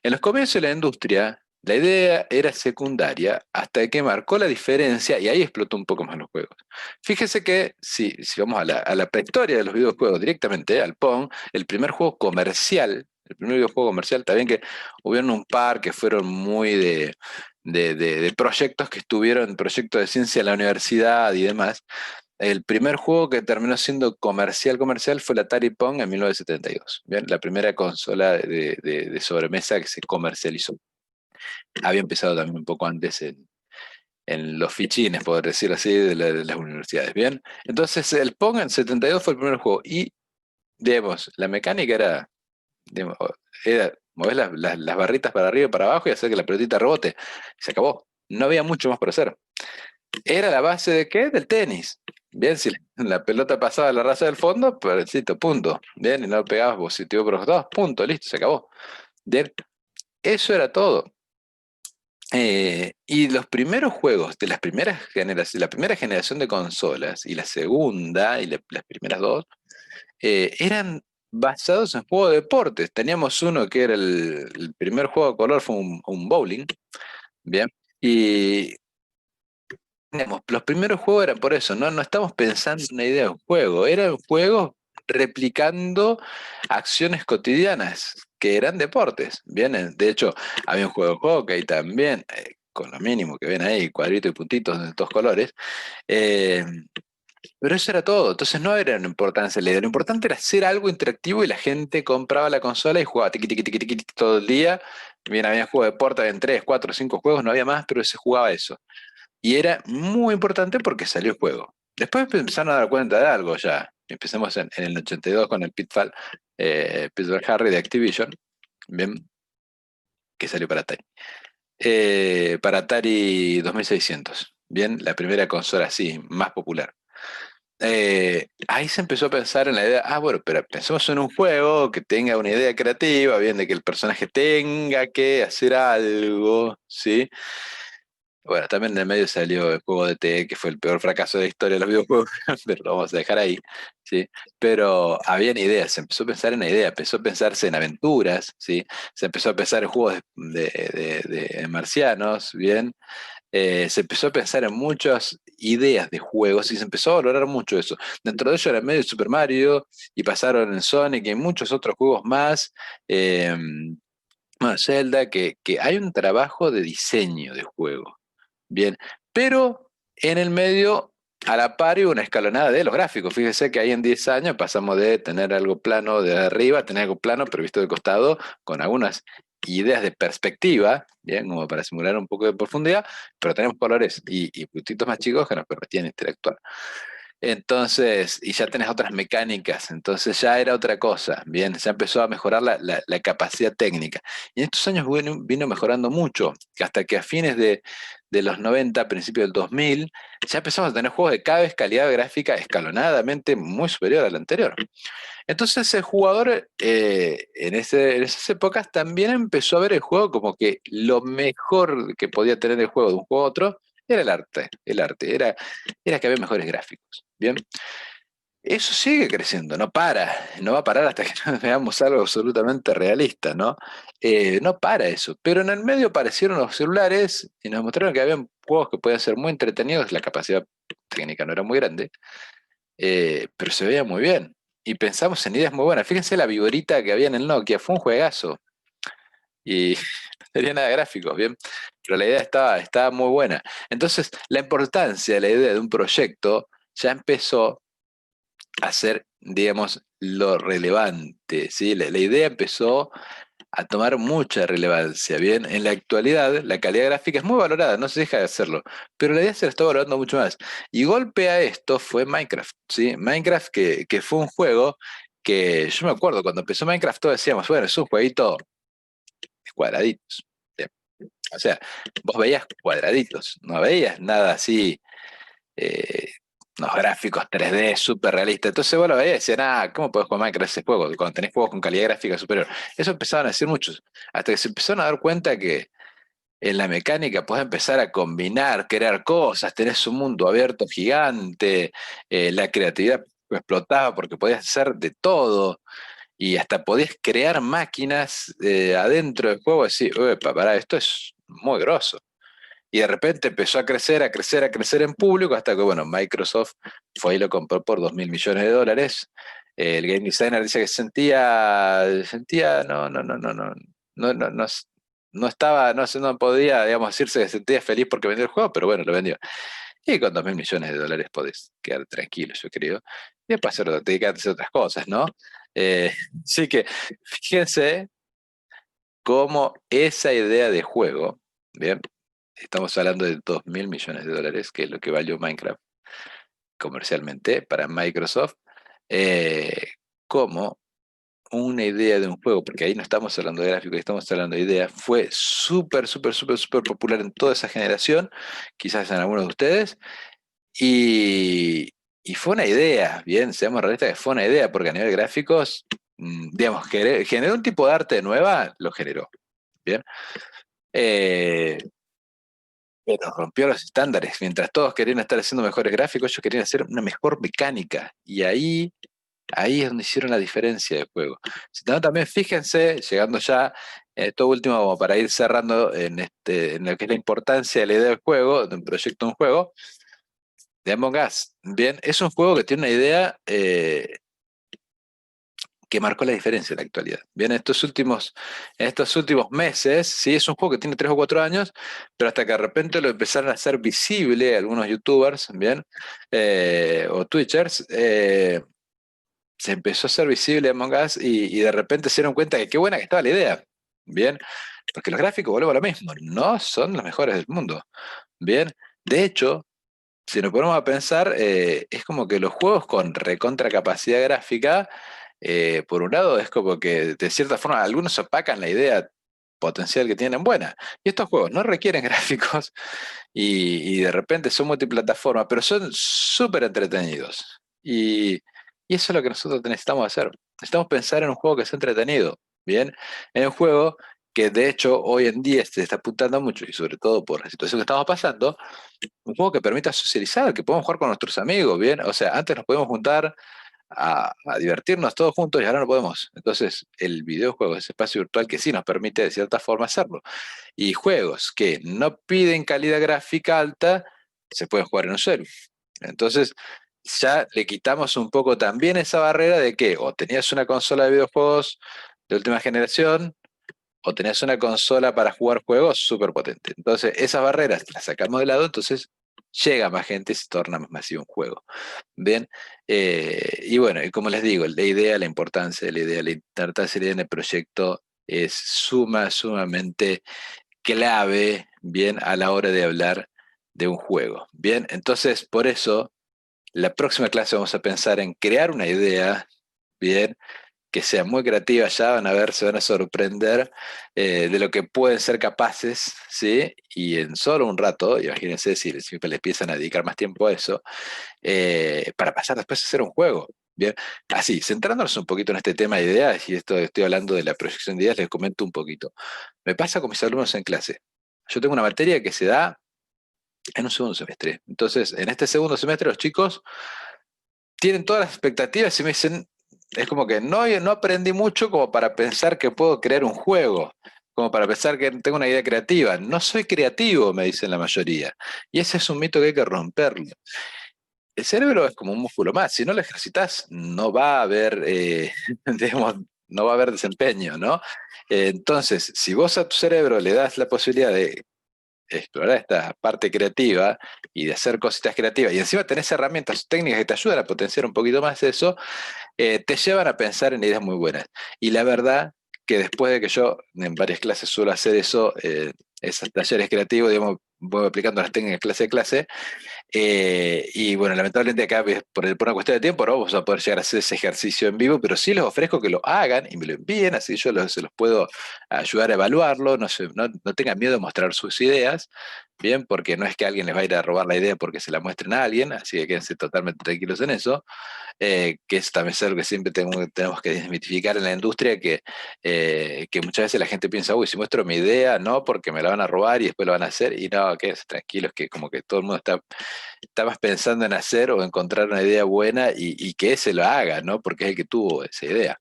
En los comienzos de la industria, la idea era secundaria hasta que marcó la diferencia y ahí explotó un poco más los juegos. Fíjese que si vamos a la prehistoria de los videojuegos directamente, al Pong, el primer videojuego comercial, está bien que hubieron un par que fueron muy de proyectos que estuvieron, proyectos de ciencia en la universidad y demás. El primer juego que terminó siendo comercial fue el Atari Pong en 1972. Bien, la primera consola de sobremesa que se comercializó. Había empezado también un poco antes en los fichines, por decirlo así, de las universidades. Bien, entonces el Pong en 72 fue el primer juego y, digamos, la mecánica digamos, era mover las barritas para arriba y para abajo y hacer que la pelotita rebote. Se acabó. No había mucho más por hacer. Era la base de qué? Del tenis. Bien, si la pelota pasaba a la raza del fondo, perfecto, punto. Bien, y no pegabas positivo por los dos, punto, listo, se acabó. Bien, eso era todo. Y los primeros juegos de las primeras generaciones, la primera generación de consolas y la segunda y las primeras dos, eran basados en juegos de deportes. Teníamos uno que era el primer juego de color, fue un bowling, bien, y digamos, los primeros juegos eran por eso, ¿no? No estamos pensando en una idea de un juego, eran juegos replicando acciones cotidianas que eran deportes. Bien, de hecho, había un juego de hockey también, con lo mínimo que ven ahí, cuadritos y puntitos de todos colores. eh, pero eso era todo, entonces no era una importancia la idea, lo importante era hacer algo interactivo y la gente compraba la consola y jugaba tiqui, tiqui, tiqui, tiqui, tiqui todo el día. Bien, había juegos de deporte, habían 3, 4, 5 juegos, no había más, pero se jugaba eso. Y era muy importante porque salió el juego. Después empezaron a dar cuenta de algo ya. Empecemos en el 82 con el Pitfall, Pitfall Harry de Activision, bien, que salió para Atari 2600, bien, la primera consola así, más popular. Ahí se empezó a pensar en la idea, bueno, pero pensemos en un juego que tenga una idea creativa, bien, de que el personaje tenga que hacer algo, ¿sí? Bueno, también en el medio salió el juego de T, que fue el peor fracaso de la historia de los videojuegos, pero lo vamos a dejar ahí, ¿sí? Pero habían ideas, se empezó a pensar en ideas, empezó a pensarse en aventuras, ¿sí? Se empezó a pensar en juegos de marcianos, ¿bien? se empezó a pensar en muchas ideas de juegos y se empezó a valorar mucho eso. Dentro de ello era medio Super Mario y pasaron en Sonic y en muchos otros juegos más. eh, bueno, Zelda, que hay un trabajo de diseño de juego. Bien, pero en el medio, a la par, y una escalonada de los gráficos. Fíjese que ahí en 10 años pasamos de tener algo plano de arriba a tener algo plano, pero visto de costado, con algunas ideas de perspectiva, bien, como para simular un poco de profundidad, pero tenemos colores y puntitos más chicos que nos permitían interactuar. Entonces, y ya tenés otras mecánicas, entonces ya era otra cosa, bien, ya empezó a mejorar la capacidad técnica. Y en estos años vino mejorando mucho, que hasta que a fines de los 90, principios del 2000, ya empezamos a tener juegos de cada vez calidad gráfica escalonadamente muy superior al anterior. Entonces el jugador en esas épocas también empezó a ver el juego como que lo mejor que podía tener el juego de un juego a otro era el arte, era que había mejores gráficos. Bien, eso sigue creciendo, no para, no va a parar hasta que no veamos algo absolutamente realista, ¿no? No para eso, pero en el medio aparecieron los celulares y nos mostraron que había juegos que podían ser muy entretenidos, la capacidad técnica no era muy grande, pero se veía muy bien. Y pensamos en ideas muy buenas. Fíjense la viborita que había en el Nokia, fue un juegazo. Y no tenía nada de gráficos, ¿bien? Pero la idea estaba muy buena. Entonces, la importancia de la idea de un proyecto ya empezó a ser, digamos, lo relevante, ¿sí? La idea empezó a tomar mucha relevancia, ¿bien? En la actualidad, la calidad gráfica es muy valorada, no se deja de hacerlo, pero la idea se la está valorando mucho más. Y golpe a esto fue Minecraft, ¿sí? Minecraft que fue un juego que yo me acuerdo cuando empezó Minecraft todos decíamos, bueno, es un jueguito de cuadraditos. ¿Bien? O sea, vos veías cuadraditos, no veías nada así, eh, unos gráficos 3D súper realistas. Entonces vos lo veías y decías, ah, ¿cómo podés jugar Minecraft ese juego? Cuando tenés juegos con calidad gráfica superior. Eso empezaban a decir muchos, hasta que se empezaron a dar cuenta que en la mecánica podés empezar a combinar, crear cosas, tenés un mundo abierto gigante, la creatividad explotaba porque podías hacer de todo y hasta podías crear máquinas adentro del juego y decir, epa, pará, esto es muy grosso. Y de repente empezó a crecer, a crecer, a crecer en público hasta que, bueno, Microsoft fue y lo compró por $2.000 millones. El game designer dice que sentía, no estaba, no podía, digamos, decirse que sentía feliz porque vendió el juego, pero bueno, lo vendió. Y con $2.000 millones podés quedar tranquilo, yo creo. Y después dedicarte a hacer otras cosas, ¿no? Eh, Así que fíjense cómo esa idea de juego, ¿bien? Estamos hablando de $2.000 millones, que es lo que valió Minecraft comercialmente para Microsoft, eh, como una idea de un juego, porque ahí no estamos hablando de gráficos, estamos hablando de ideas, fue súper, súper, súper, súper popular en toda esa generación, quizás en algunos de ustedes, y, y fue una idea, bien, seamos realistas que fue una idea, porque a nivel de gráficos, digamos, generó un tipo de arte nueva, lo generó, bien. Eh, pero rompió los estándares. Mientras todos querían estar haciendo mejores gráficos, ellos querían hacer una mejor mecánica. Y ahí es donde hicieron la diferencia del juego. Si no, también fíjense, llegando ya, esto último, como para ir cerrando en lo que es la importancia de la idea del juego, de un proyecto de un juego, de Among Us. Bien, es un juego que tiene una idea que marcó la diferencia en la actualidad. Bien, en estos últimos meses, sí, es un juego que tiene 3 o 4 años, pero hasta que de repente lo empezaron a hacer visible algunos youtubers, bien, o twitchers, se empezó a hacer visible Among Us y de repente se dieron cuenta de qué buena que estaba la idea, bien, porque los gráficos, vuelvo a lo mismo, no son los mejores del mundo, bien, de hecho, si nos ponemos a pensar, es como que los juegos con recontra capacidad gráfica, por un lado, es como que de cierta forma algunos opacan la idea potencial que tienen buena. Y estos juegos no requieren gráficos y de repente son multiplataformas, pero son súper entretenidos. Y eso es lo que nosotros necesitamos hacer. Necesitamos pensar en un juego que sea entretenido, ¿bien? En un juego que de hecho hoy en día se está apuntando mucho, y sobre todo por la situación que estamos pasando, un juego que permita socializar, que podamos jugar con nuestros amigos, ¿bien? O sea, antes nos podíamos juntar a divertirnos todos juntos y ahora no podemos. Entonces, el videojuego es ese espacio virtual que sí nos permite de cierta forma hacerlo. Y juegos que no piden calidad gráfica alta, se pueden jugar en un celu. Entonces, ya le quitamos un poco también esa barrera de que o tenías una consola de videojuegos de última generación, o tenías una consola para jugar juegos súper potente. Entonces, esas barreras las sacamos de lado, entonces llega más gente y se torna más masivo un juego. Bien, y bueno, y como les digo, la idea, la importancia de la idea, la importancia de la idea en el proyecto es sumamente clave, bien, a la hora de hablar de un juego. Bien, entonces, por eso, la próxima clase vamos a pensar en crear una idea, bien, que sea muy creativa, ya van a ver, se van a sorprender de lo que pueden ser capaces, ¿sí? Y en solo un rato, imagínense si les empiezan a dedicar más tiempo a eso, para pasar después a hacer un juego. Bien, así, centrándonos un poquito en este tema de ideas, y esto estoy hablando de la proyección de ideas, les comento un poquito. Me pasa con mis alumnos en clase. Yo tengo una materia que se da en un segundo semestre. Entonces, en este segundo semestre los chicos tienen todas las expectativas y me dicen, es como que no aprendí mucho como para pensar que puedo crear un juego, como para pensar que tengo una idea creativa. No soy creativo, me dicen la mayoría. Y ese es un mito que hay que romperlo. El cerebro es como un músculo más. Si no lo ejercitas, no va a haber, digamos, no va a haber desempeño, ¿no? Entonces, si vos a tu cerebro le das la posibilidad de explorar esta parte creativa y de hacer cositas creativas, y encima tenés herramientas técnicas que te ayudan a potenciar un poquito más eso, te llevan a pensar en ideas muy buenas. Y la verdad que después de que yo en varias clases suelo hacer eso, esos talleres creativos, digamos, voy aplicando las técnicas clase a clase, y bueno, lamentablemente acá por una cuestión de tiempo no vamos a poder llegar a hacer ese ejercicio en vivo, pero sí les ofrezco que lo hagan y me lo envíen, así yo se los puedo ayudar a evaluarlo, no tengan miedo de mostrar sus ideas, bien, porque no es que alguien les va a ir a robar la idea porque se la muestren a alguien, así que quédense totalmente tranquilos en eso, que es también algo que siempre tenemos que desmitificar en la industria, que muchas veces la gente piensa, uy, si muestro mi idea, no, porque me la van a robar y después lo van a hacer, y no, quédense tranquilos, que como que todo el mundo está más pensando en hacer o encontrar una idea buena y que ese lo haga, ¿no? Porque es el que tuvo esa idea.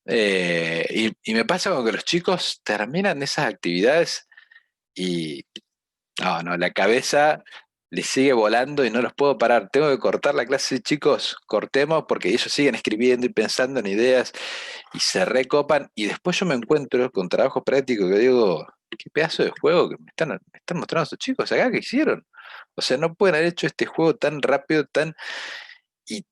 Y me pasa con que los chicos terminan esas actividades y no, la cabeza les sigue volando y no los puedo parar. Tengo que cortar la clase, chicos, cortemos porque ellos siguen escribiendo y pensando en ideas y se recopan y después yo me encuentro con trabajos prácticos que digo, qué pedazo de juego que me están mostrando estos chicos acá que hicieron. O sea, no pueden haber hecho este juego tan rápido, tan... Y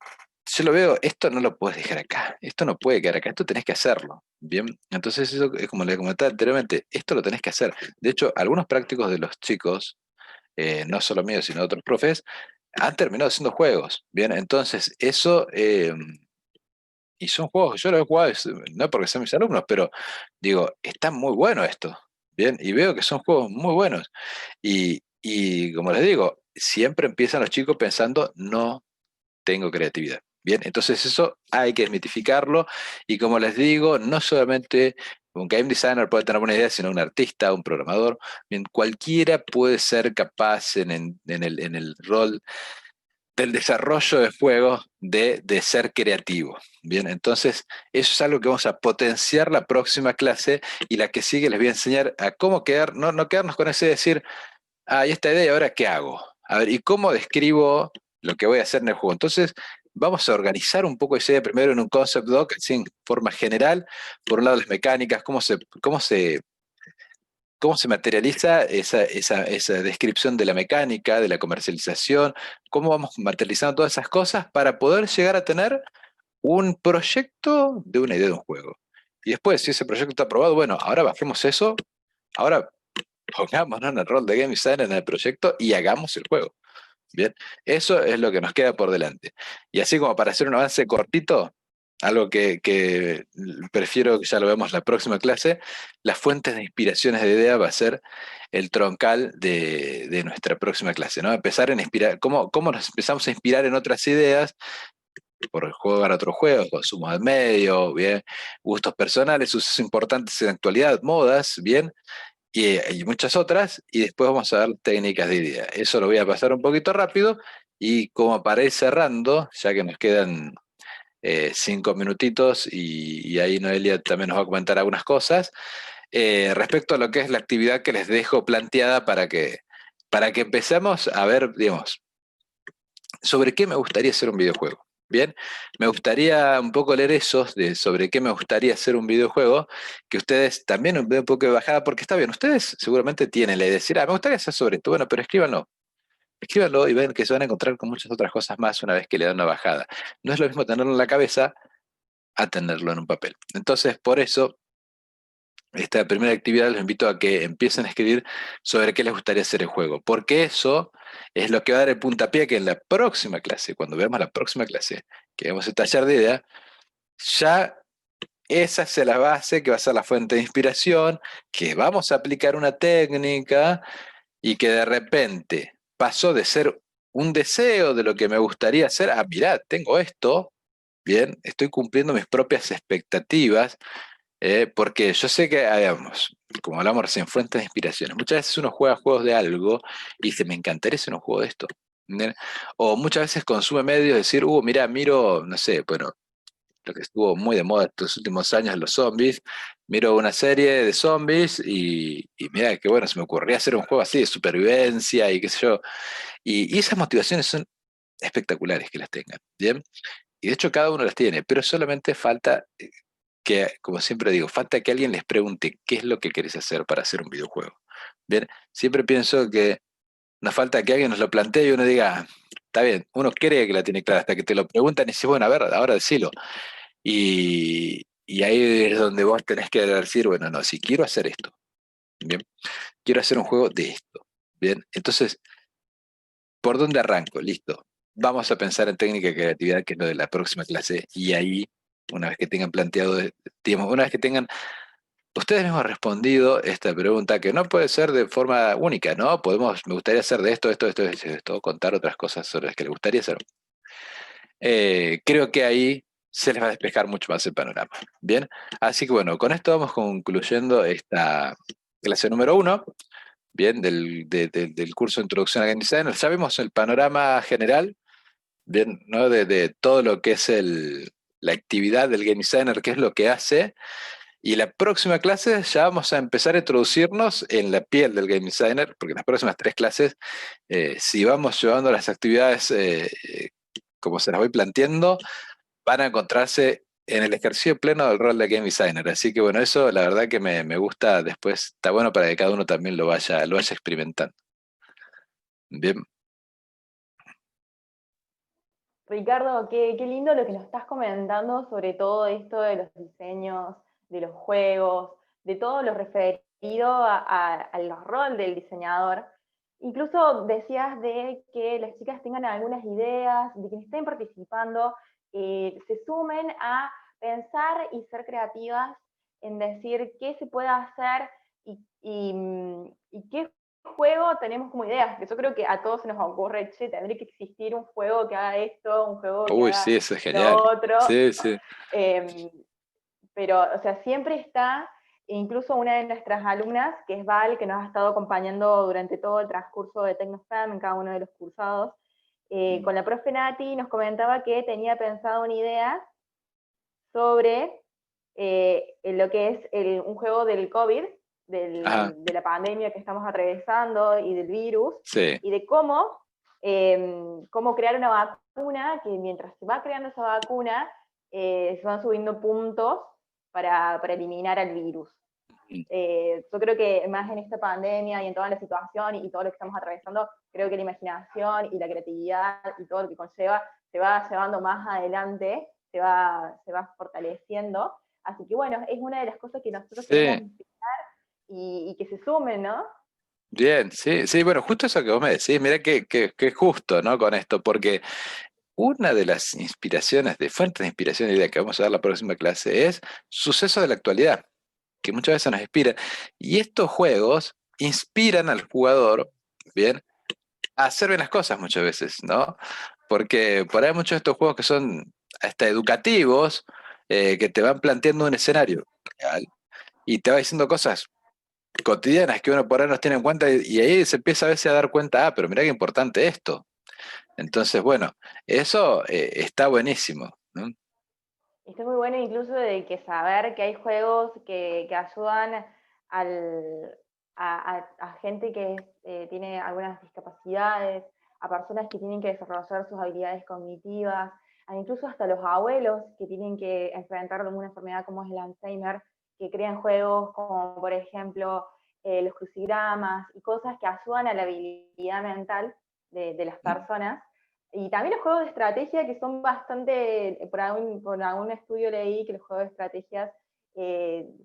yo lo veo, esto no lo puedes dejar acá, esto no puede quedar acá, esto tenés que hacerlo. Bien, entonces eso es como le comentaba anteriormente, esto lo tenés que hacer. De hecho, algunos prácticos de los chicos, no solo míos, sino de otros profes, han terminado haciendo juegos. Bien, entonces eso, y son juegos que yo los he jugado, no porque sean mis alumnos, pero digo, está muy bueno esto. Bien, y veo que son juegos muy buenos. Y como les digo, siempre empiezan los chicos pensando, no tengo creatividad. Bien, entonces eso hay que desmitificarlo y como les digo, no solamente un game designer puede tener buena idea, sino un artista, un programador, bien, cualquiera puede ser capaz en el rol del desarrollo de juegos de ser creativo. Bien, entonces eso es algo que vamos a potenciar la próxima clase y la que sigue les voy a enseñar a cómo quedar, no quedarnos con ese decir, y esta idea, ¿y ahora qué hago? A ver, ¿y cómo describo lo que voy a hacer en el juego? Entonces, vamos a organizar un poco esa idea primero en un concept doc, así en forma general. Por un lado, las mecánicas, cómo se materializa esa descripción de la mecánica, de la comercialización, cómo vamos materializando todas esas cosas para poder llegar a tener un proyecto de una idea de un juego. Y después, si ese proyecto está aprobado, bueno, ahora bajemos eso, ahora pongámonos en el rol de game designer en el proyecto y hagamos el juego. Bien, eso es lo que nos queda por delante. Y así como para hacer un avance cortito, algo que prefiero que ya lo vemos la próxima clase, las fuentes de inspiraciones de idea va a ser el troncal de nuestra próxima clase, ¿no? Empezar a inspirar, cómo nos empezamos a inspirar en otras ideas, por jugar otros juegos, consumo de medio, bien, gustos personales, usos importantes en la actualidad, modas, bien, y muchas otras, y después vamos a ver técnicas de idea. Eso lo voy a pasar un poquito rápido, y como para ir cerrando, ya que nos quedan 5 minutitos y ahí Noelia también nos va a comentar algunas cosas respecto a lo que es la actividad que les dejo planteada para que empecemos a ver, digamos, sobre qué me gustaría hacer un videojuego. Bien, me gustaría un poco leer esos de sobre qué me gustaría hacer un videojuego, que ustedes también un poco de bajada, porque está bien, ustedes seguramente tienen la idea de decir, me gustaría hacer sobre esto, bueno, pero escríbanlo. Escríbanlo y ven que se van a encontrar con muchas otras cosas más una vez que le dan una bajada. No es lo mismo tenerlo en la cabeza a tenerlo en un papel. Entonces, por eso, esta primera actividad los invito a que empiecen a escribir sobre qué les gustaría hacer el juego, porque eso es lo que va a dar el puntapié a que en la próxima clase, cuando veamos la próxima clase, que vamos a tallar de idea, ya esa es la base que va a ser la fuente de inspiración, que vamos a aplicar una técnica y que de repente pasó de ser un deseo de lo que me gustaría hacer a, mirá, tengo esto, bien, estoy cumpliendo mis propias expectativas, porque yo sé que, digamos, como hablamos recién, fuentes de inspiraciones. Muchas veces uno juega juegos de algo y dice, me encantaría hacer un juego de esto. ¿Entienden? O muchas veces consume medios, decir, mira, miro, no sé, bueno, lo que estuvo muy de moda estos últimos años, los zombies. Miro una serie de zombies y mira, que bueno, se me ocurría hacer un juego así de supervivencia y qué sé yo. Y esas motivaciones son espectaculares que las tengan, ¿bien? Y de hecho cada uno las tiene, pero solamente falta que, como siempre digo, falta que alguien les pregunte qué es lo que querés hacer para hacer un videojuego. Bien, siempre pienso que nos falta que alguien nos lo plantee y uno diga, "Ah, está bien, uno cree que la tiene clara hasta que te lo preguntan y dice, bueno, a ver, ahora decilo. Y ahí es donde vos tenés que decir, bueno, no, si quiero hacer esto, bien, quiero hacer un juego de esto, bien, entonces, ¿por dónde arranco? Listo. Vamos a pensar en técnica de creatividad, que es lo de la próxima clase, y ahí, una vez que tengan planteado, digamos, una vez que tengan ustedes mismos han respondido esta pregunta, que no puede ser de forma única, ¿no? Me gustaría hacer de esto, contar otras cosas sobre las que les gustaría hacer. Creo que ahí se les va a despejar mucho más el panorama. Bien, así que bueno, con esto vamos concluyendo esta clase número 1, bien, del curso de Introducción a Game Design. Sabemos el panorama general, bien, ¿no? De todo lo que es la actividad del Game Designer, qué es lo que hace. Y la próxima clase ya vamos a empezar a introducirnos en la piel del Game Designer, porque en las próximas 3 clases, si vamos llevando las actividades como se las voy planteando, van a encontrarse en el ejercicio pleno del rol de Game Designer. Así que bueno, eso la verdad que me gusta después, está bueno para que cada uno también lo vaya experimentando. Bien, Ricardo, qué lindo lo que nos estás comentando sobre todo esto de los diseños, de los juegos, de todo lo referido al rol del diseñador. Incluso decías de que las chicas tengan algunas ideas, de que estén participando, se sumen a pensar y ser creativas en decir qué se puede hacer y qué juego tenemos como ideas, que yo creo que a todos se nos ocurre, che, tendría que existir un juego que haga esto, un juego que uy, haga sí, eso es lo genial. otro, Sí, sí. eh, pero, o sea, siempre está, incluso una de nuestras alumnas, que es Val, que nos ha estado acompañando durante todo el transcurso de TecnoStem en cada uno de los cursados, con la profe Nati nos comentaba que tenía pensado una idea sobre lo que es un juego del COVID, Ajá, de la pandemia que estamos atravesando y del virus, sí. y de cómo crear una vacuna, que mientras se va creando esa vacuna, se van subiendo puntos para eliminar al virus. Yo creo que más en esta pandemia y en toda la situación y todo lo que estamos atravesando, creo que la imaginación y la creatividad y todo lo que conlleva se va llevando más adelante, se va fortaleciendo. Así que bueno, es una de las cosas que nosotros queremos Sí, y que se sumen, ¿no? bien, sí, sí, bueno, justo eso que vos me decís, mira que justo, ¿no? Con esto, porque una de las inspiraciones, de fuentes de inspiración y idea que vamos a dar la próxima clase es sucesos de la actualidad, que muchas veces nos inspiran. Y estos juegos inspiran al jugador, bien, a hacer bien las cosas muchas veces, ¿no? Porque por ahí hay muchos de estos juegos que son hasta educativos, que te van planteando un escenario real y te va diciendo cosas cotidianas que uno por ahí no tiene en cuenta y ahí se empieza a veces a dar cuenta, pero mira qué importante esto. Entonces, bueno, eso está buenísimo, ¿no? Está muy bueno incluso de que saber que hay juegos que ayudan al, a gente que tiene algunas discapacidades, a personas que tienen que desarrollar sus habilidades cognitivas, a incluso hasta los abuelos que tienen que enfrentar alguna enfermedad como es el Alzheimer, que crean juegos como por ejemplo los crucigramas y cosas que ayudan a la habilidad mental de las personas. Y también los juegos de estrategia que son bastante, por algún estudio leí que los juegos de estrategias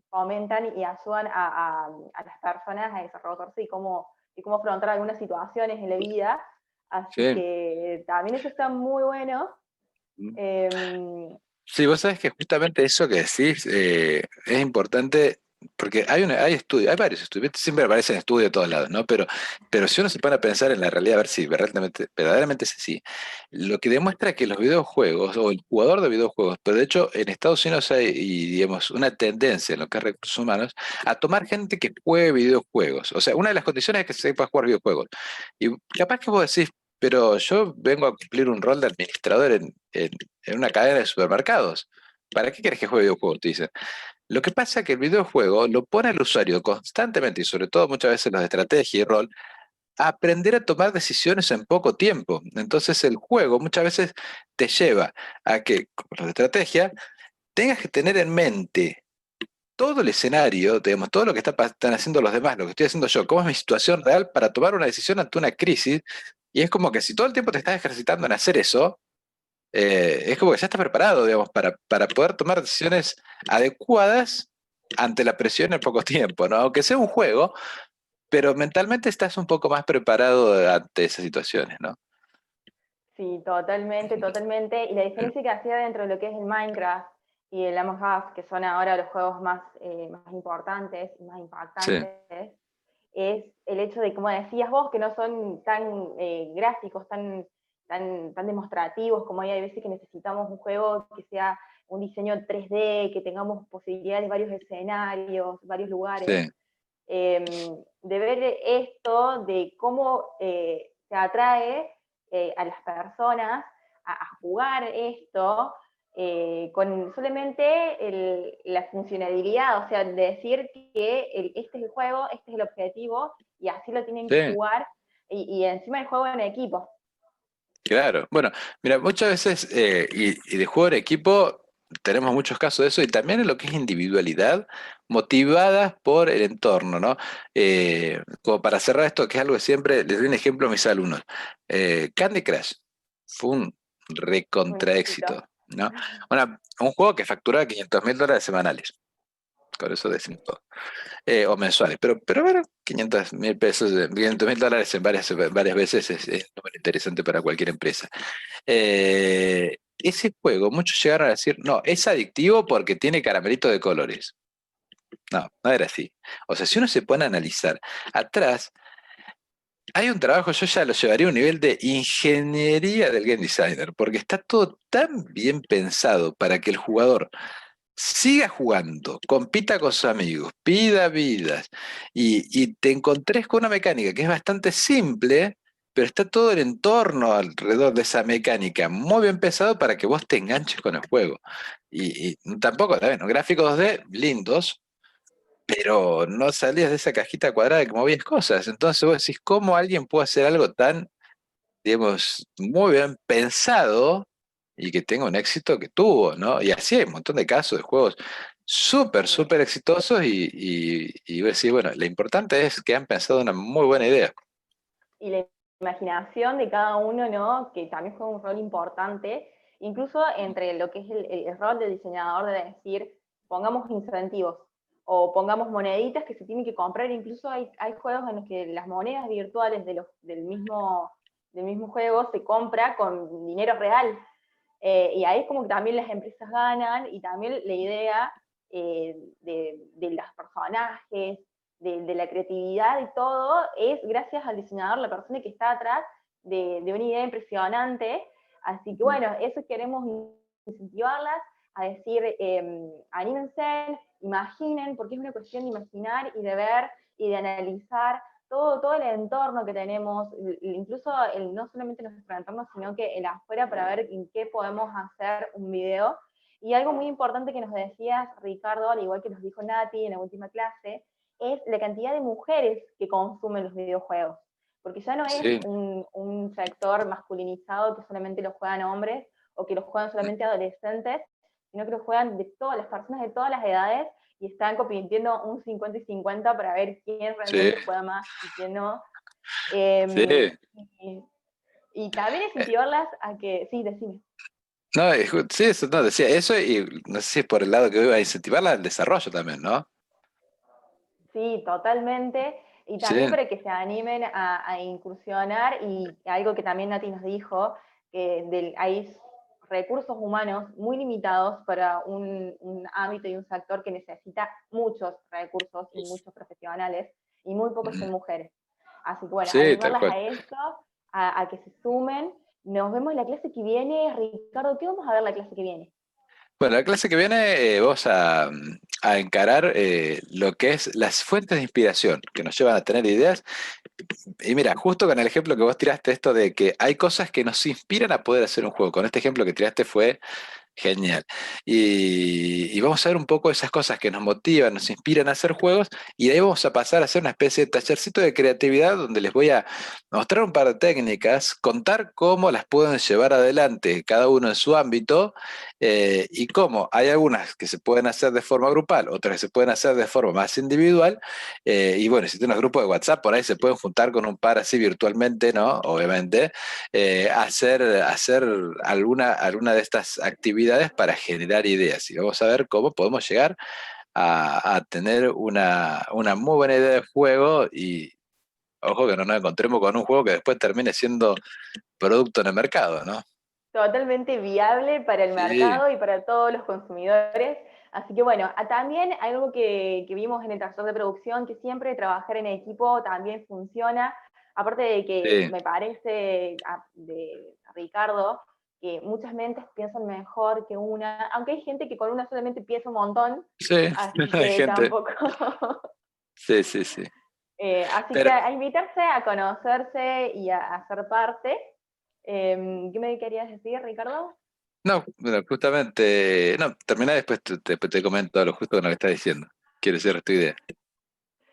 fomentan y ayudan a las personas a desarrollarse y cómo afrontar algunas situaciones en la vida. Así Sí. que también eso está muy bueno. Eh, Sí, vos sabés que justamente eso que decís es importante porque hay estudios, hay varios estudios, ¿viste? Siempre aparecen estudios de todos lados, ¿no? Pero si uno se pone a pensar en la realidad, a ver si verdaderamente es así, lo que demuestra que los videojuegos o el jugador de videojuegos, pero de hecho en Estados Unidos hay, y, digamos, una tendencia en lo que es recursos humanos a tomar gente que juegue videojuegos. O sea, una de las condiciones es que se sepa jugar videojuegos. Y capaz que vos decís, pero yo vengo a cumplir un rol de administrador en una cadena de supermercados. ¿Para qué quieres que juegue videojuegos? Te dicen. Lo que pasa es que el videojuego lo pone al usuario constantemente, y sobre todo muchas veces los de estrategia y rol, a aprender a tomar decisiones en poco tiempo. Entonces el juego muchas veces te lleva a que, como los de estrategia, tengas que tener en mente todo el escenario, digamos, todo lo que están haciendo los demás, lo que estoy haciendo yo, cómo es mi situación real para tomar una decisión ante una crisis. Y es como que si todo el tiempo te estás ejercitando en hacer eso, es como que ya estás preparado, digamos, para poder tomar decisiones adecuadas ante la presión en poco tiempo, ¿no? Aunque sea un juego, pero mentalmente estás un poco más preparado ante esas situaciones, ¿no? Sí, totalmente, totalmente. Y la Eh, diferencia que hacía dentro de lo que es el Minecraft y el Among Us, que son ahora los juegos más, más importantes y más Sí, impactantes, es el hecho de, como decías vos, que no son tan gráficos, tan demostrativos, como hay veces que necesitamos un juego que sea un diseño 3D, que tengamos posibilidades de varios escenarios, varios lugares. sí, De ver esto, de cómo se atrae a las personas a jugar esto con solamente la funcionalidad, o sea, de decir que este es el juego, este es el objetivo y así lo tienen que sí, jugar y encima el juego en equipo. claro. Bueno, mira, muchas veces, y de juego en equipo, tenemos muchos casos de eso, y también en lo que es individualidad, motivadas por el entorno, ¿no? Como para cerrar esto, que es algo que siempre les doy un ejemplo a mis alumnos. Candy Crush fue un Un recontra éxito. éxito, ¿no? Un juego que facturaba $500.000 semanales, con eso decimos todo. O mensuales, pero bueno, $500.000, $500.000 en varias veces es un número interesante para cualquier empresa. Ese juego, muchos llegaron a decir, no, es adictivo porque tiene caramelito de colores. No, no era así. O sea, si uno se pone a analizar, atrás hay un trabajo, yo ya lo llevaría a un nivel de ingeniería del game designer, porque está todo tan bien pensado para que el jugador siga jugando, compita con sus amigos, pida vidas y te encontrés con una mecánica que es bastante simple, pero está todo el entorno alrededor de esa mecánica muy bien pensado para que vos te enganches con el juego. Y tampoco, bueno, gráficos 2D lindos, pero no salías de esa cajita cuadrada que movías cosas. Entonces vos decís, ¿cómo alguien puede hacer algo tan, digamos, muy bien pensado y que tenga un éxito que tuvo, ¿no? Y así hay un montón de casos de juegos súper, Sí. súper exitosos y vos decís, bueno, lo importante es que han pensado una muy buena idea. Y la imaginación de cada uno, ¿no? Que también juega un rol importante, incluso entre lo que es el rol de diseñador de decir, pongamos incentivos o pongamos moneditas que se tienen que comprar, incluso hay juegos en los que las monedas virtuales del mismo juego se compra con dinero real. Y ahí es como que también las empresas ganan y también la idea de los personajes, de la creatividad y todo, es gracias al diseñador, la persona que está atrás de una idea impresionante. Así que bueno, eso queremos incentivarlas a decir, anímense, imaginen, porque es una cuestión de imaginar y de ver y de analizar todo el entorno que tenemos, incluso no solamente nuestro entorno, sino que el afuera para ver en qué podemos hacer un video. Y algo muy importante que nos decías, Ricardo, al igual que nos dijo Nati en la última clase, es la cantidad de mujeres que consumen los videojuegos. Porque ya no es Sí, un sector masculinizado que solamente lo juegan hombres o que lo juegan solamente adolescentes, sino que lo juegan de todas las personas de todas las edades y están compitiendo un 50 y 50 para ver quién sí, realmente juega más y quién no. sí. Y, y también incentivarlas a que, sí, decime. No, sí, eso, no, decía eso y no sé si es por el lado que iba a incentivarla al desarrollo también, ¿no? Sí, totalmente. Y Sí, también para que se animen a incursionar y algo que también Nati nos dijo, que hay recursos humanos muy limitados para un ámbito y un sector que necesita muchos recursos y muchos profesionales y muy pocos ujú, son mujeres. Así que bueno, sí, tal animarlas cual. a esto, a que se sumen. Nos vemos la clase que viene. Ricardo, ¿qué vamos a ver la clase que viene? Bueno, la clase que viene vamos a encarar lo que es las fuentes de inspiración que nos llevan a tener ideas. Y mira, justo con el ejemplo que vos tiraste, esto de que hay cosas que nos inspiran a poder hacer un juego. Con este ejemplo que tiraste fue genial. Y vamos a ver un poco esas cosas que nos motivan, nos inspiran a hacer juegos, y de ahí vamos a pasar a hacer una especie de tallercito de creatividad donde les voy a mostrar un par de técnicas, contar cómo las pueden llevar adelante cada uno en su ámbito, y cómo hay algunas que se pueden hacer de forma grupal, otras que se pueden hacer de forma más individual, y bueno, si tienen unos grupos de WhatsApp, por ahí se pueden juntar con un par así virtualmente, ¿no? Obviamente hacer alguna de estas actividades para generar ideas. Y vamos a ver cómo podemos llegar a tener una muy buena idea de juego y ojo que no nos encontremos con un juego que después termine siendo producto en el mercado, ¿no? Totalmente viable para el Sí, mercado y para todos los consumidores. Así que bueno, también algo que vimos en el taller de producción, que siempre trabajar en equipo también funciona, aparte de que sí, me parece de Ricardo, que muchas mentes piensan mejor que una, aunque hay gente que con una solamente piensa un montón, sí, así hay que gente. tampoco. Sí, sí, sí. Así que Pero, a invitarse, a conocerse y a ser parte. ¿Qué me querías decir, Ricardo? no, bueno, justamente, no, terminá después te comento lo justo con lo que estás diciendo. Quiero decir tu idea.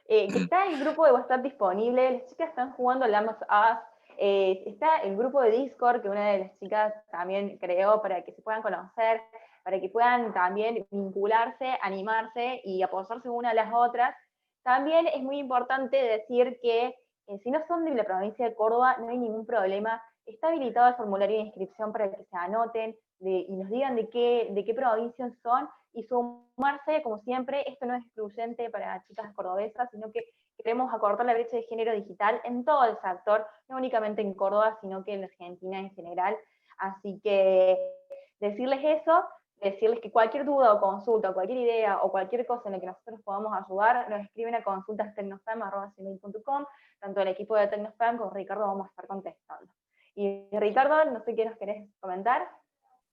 Que Mm, está el grupo de WhatsApp disponible, las chicas están jugando al Among Us, está el grupo de Discord que una de las chicas también creó para que se puedan conocer, para que puedan también vincularse, animarse y apoyarse una a las otras. También es muy importante decir que si no son de la provincia de Córdoba, no hay ningún problema. Está habilitado el formulario de inscripción para que se anoten y nos digan de qué provincia son y sumarse, como siempre, esto no es excluyente para chicas cordobesas, sino que queremos acortar la brecha de género digital en todo el sector, no únicamente en Córdoba, sino que en Argentina en general. Así que decirles eso, decirles que cualquier duda o consulta, cualquier idea o cualquier cosa en la que nosotros podamos ayudar, nos escriben a consultastecnospam@gmail.com, tanto el equipo de Tecnospam como Ricardo vamos a estar contestando. Y Ricardo, no sé qué nos querés comentar.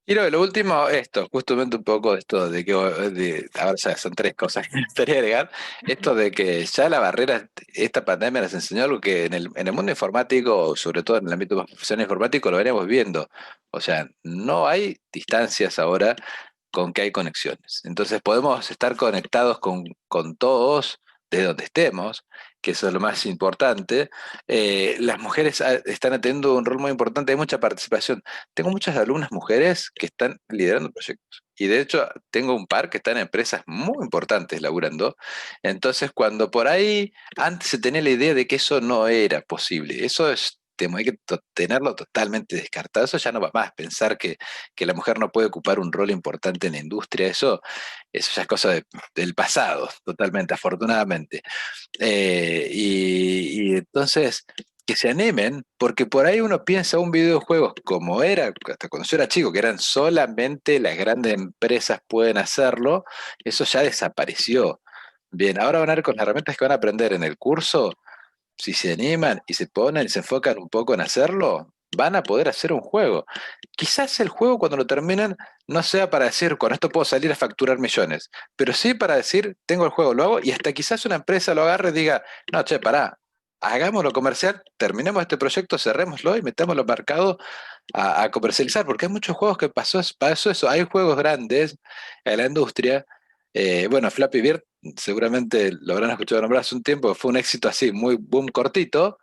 Quiero lo último, esto, justamente un poco de esto, de que ahora ya son tres cosas que me gustaría agregar. Esto de que ya la barrera, esta pandemia nos enseñó algo que en el mundo informático, sobre todo en el ámbito más profesional informático, lo veníamos viendo. O sea, no hay distancias ahora con que hay conexiones. Entonces podemos estar conectados con todos de donde estemos, que eso es lo más importante. Las mujeres están teniendo un rol muy importante, hay mucha participación. Tengo muchas alumnas mujeres que están liderando proyectos. Y de hecho, tengo un par que están en empresas muy importantes laburando. Entonces, cuando por ahí antes se tenía la idea de que eso no era posible, eso es, hay que tenerlo totalmente descartado. Eso ya no va más. Pensar que la mujer no puede ocupar un rol importante en la industria, eso ya es cosa del pasado, totalmente, afortunadamente. Y entonces, que se animen, porque por ahí uno piensa un videojuego como era, hasta cuando yo era chico, que eran solamente las grandes empresas pueden hacerlo, eso ya desapareció. Bien, ahora van a ver con las herramientas que van a aprender en el curso, si se animan y se ponen y se enfocan un poco en hacerlo, van a poder hacer un juego. Quizás el juego cuando lo terminen no sea para decir, con esto puedo salir a facturar millones, pero sí para decir, tengo el juego, lo hago, y hasta quizás una empresa lo agarre y diga, no, che, pará, hagámoslo comercial, terminemos este proyecto, cerrémoslo y metámoslo al mercado a comercializar, porque hay muchos juegos que pasó eso. Hay juegos grandes en la industria. Bueno, Flappy Bird, seguramente lo habrán escuchado nombrar hace un tiempo, fue un éxito así, muy boom cortito.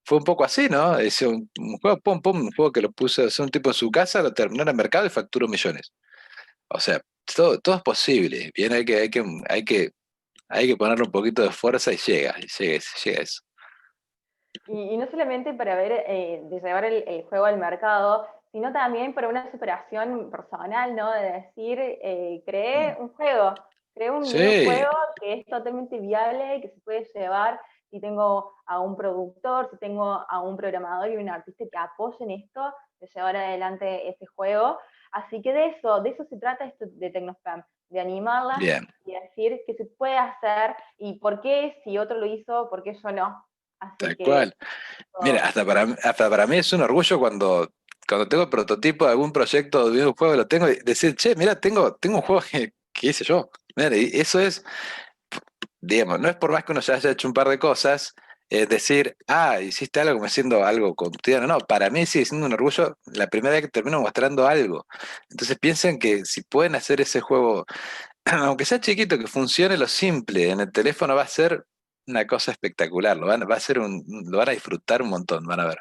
Fue un poco así, ¿no? Es un juego, pum, pum, un juego que lo puso hace un tipo en su casa, lo terminó en el mercado y facturó millones. O sea, todo es posible. Bien, hay que ponerle un poquito de fuerza y llega eso. Y no solamente para ver, de llevar el juego al mercado, sino también para una superación personal, ¿no? De decir, creé Mm. un juego, creé un Sí, videojuego que es totalmente viable, que se puede llevar si tengo a un productor, si tengo a un programador y un artista que apoyen esto, de llevar adelante ese juego. Así que de eso se trata esto de Tecnospam, de animarlas bien, y decir que se puede hacer y por qué si otro lo hizo, por qué yo no. Así tal que cual. Mira, hasta para mí es un orgullo cuando tengo el prototipo de algún proyecto de videojuego, lo tengo y decir, che, mira, tengo un juego que hice yo. Mira, y eso es, digamos, no es por más que uno ya haya hecho un par de cosas, decir, hiciste algo como siendo algo cotidiano. No, para mí sigue siendo un orgullo la primera vez que termino mostrando algo. Entonces piensen que si pueden hacer ese juego, aunque sea chiquito, que funcione lo simple en el teléfono, va a ser una cosa espectacular. Lo van a disfrutar un montón, van a ver.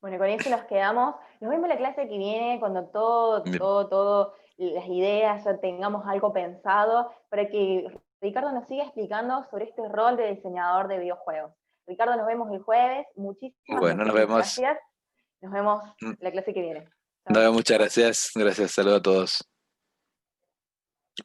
bueno, con eso nos quedamos. Nos vemos la clase que viene cuando todo, las ideas ya tengamos algo pensado para que Ricardo nos siga explicando sobre este rol de diseñador de videojuegos. Ricardo, nos vemos el jueves. Muchísimas, Bueno, nos muchísimas vemos. gracias. Nos vemos la clase que viene. No, Chao. muchas gracias. Gracias. Saludos a todos.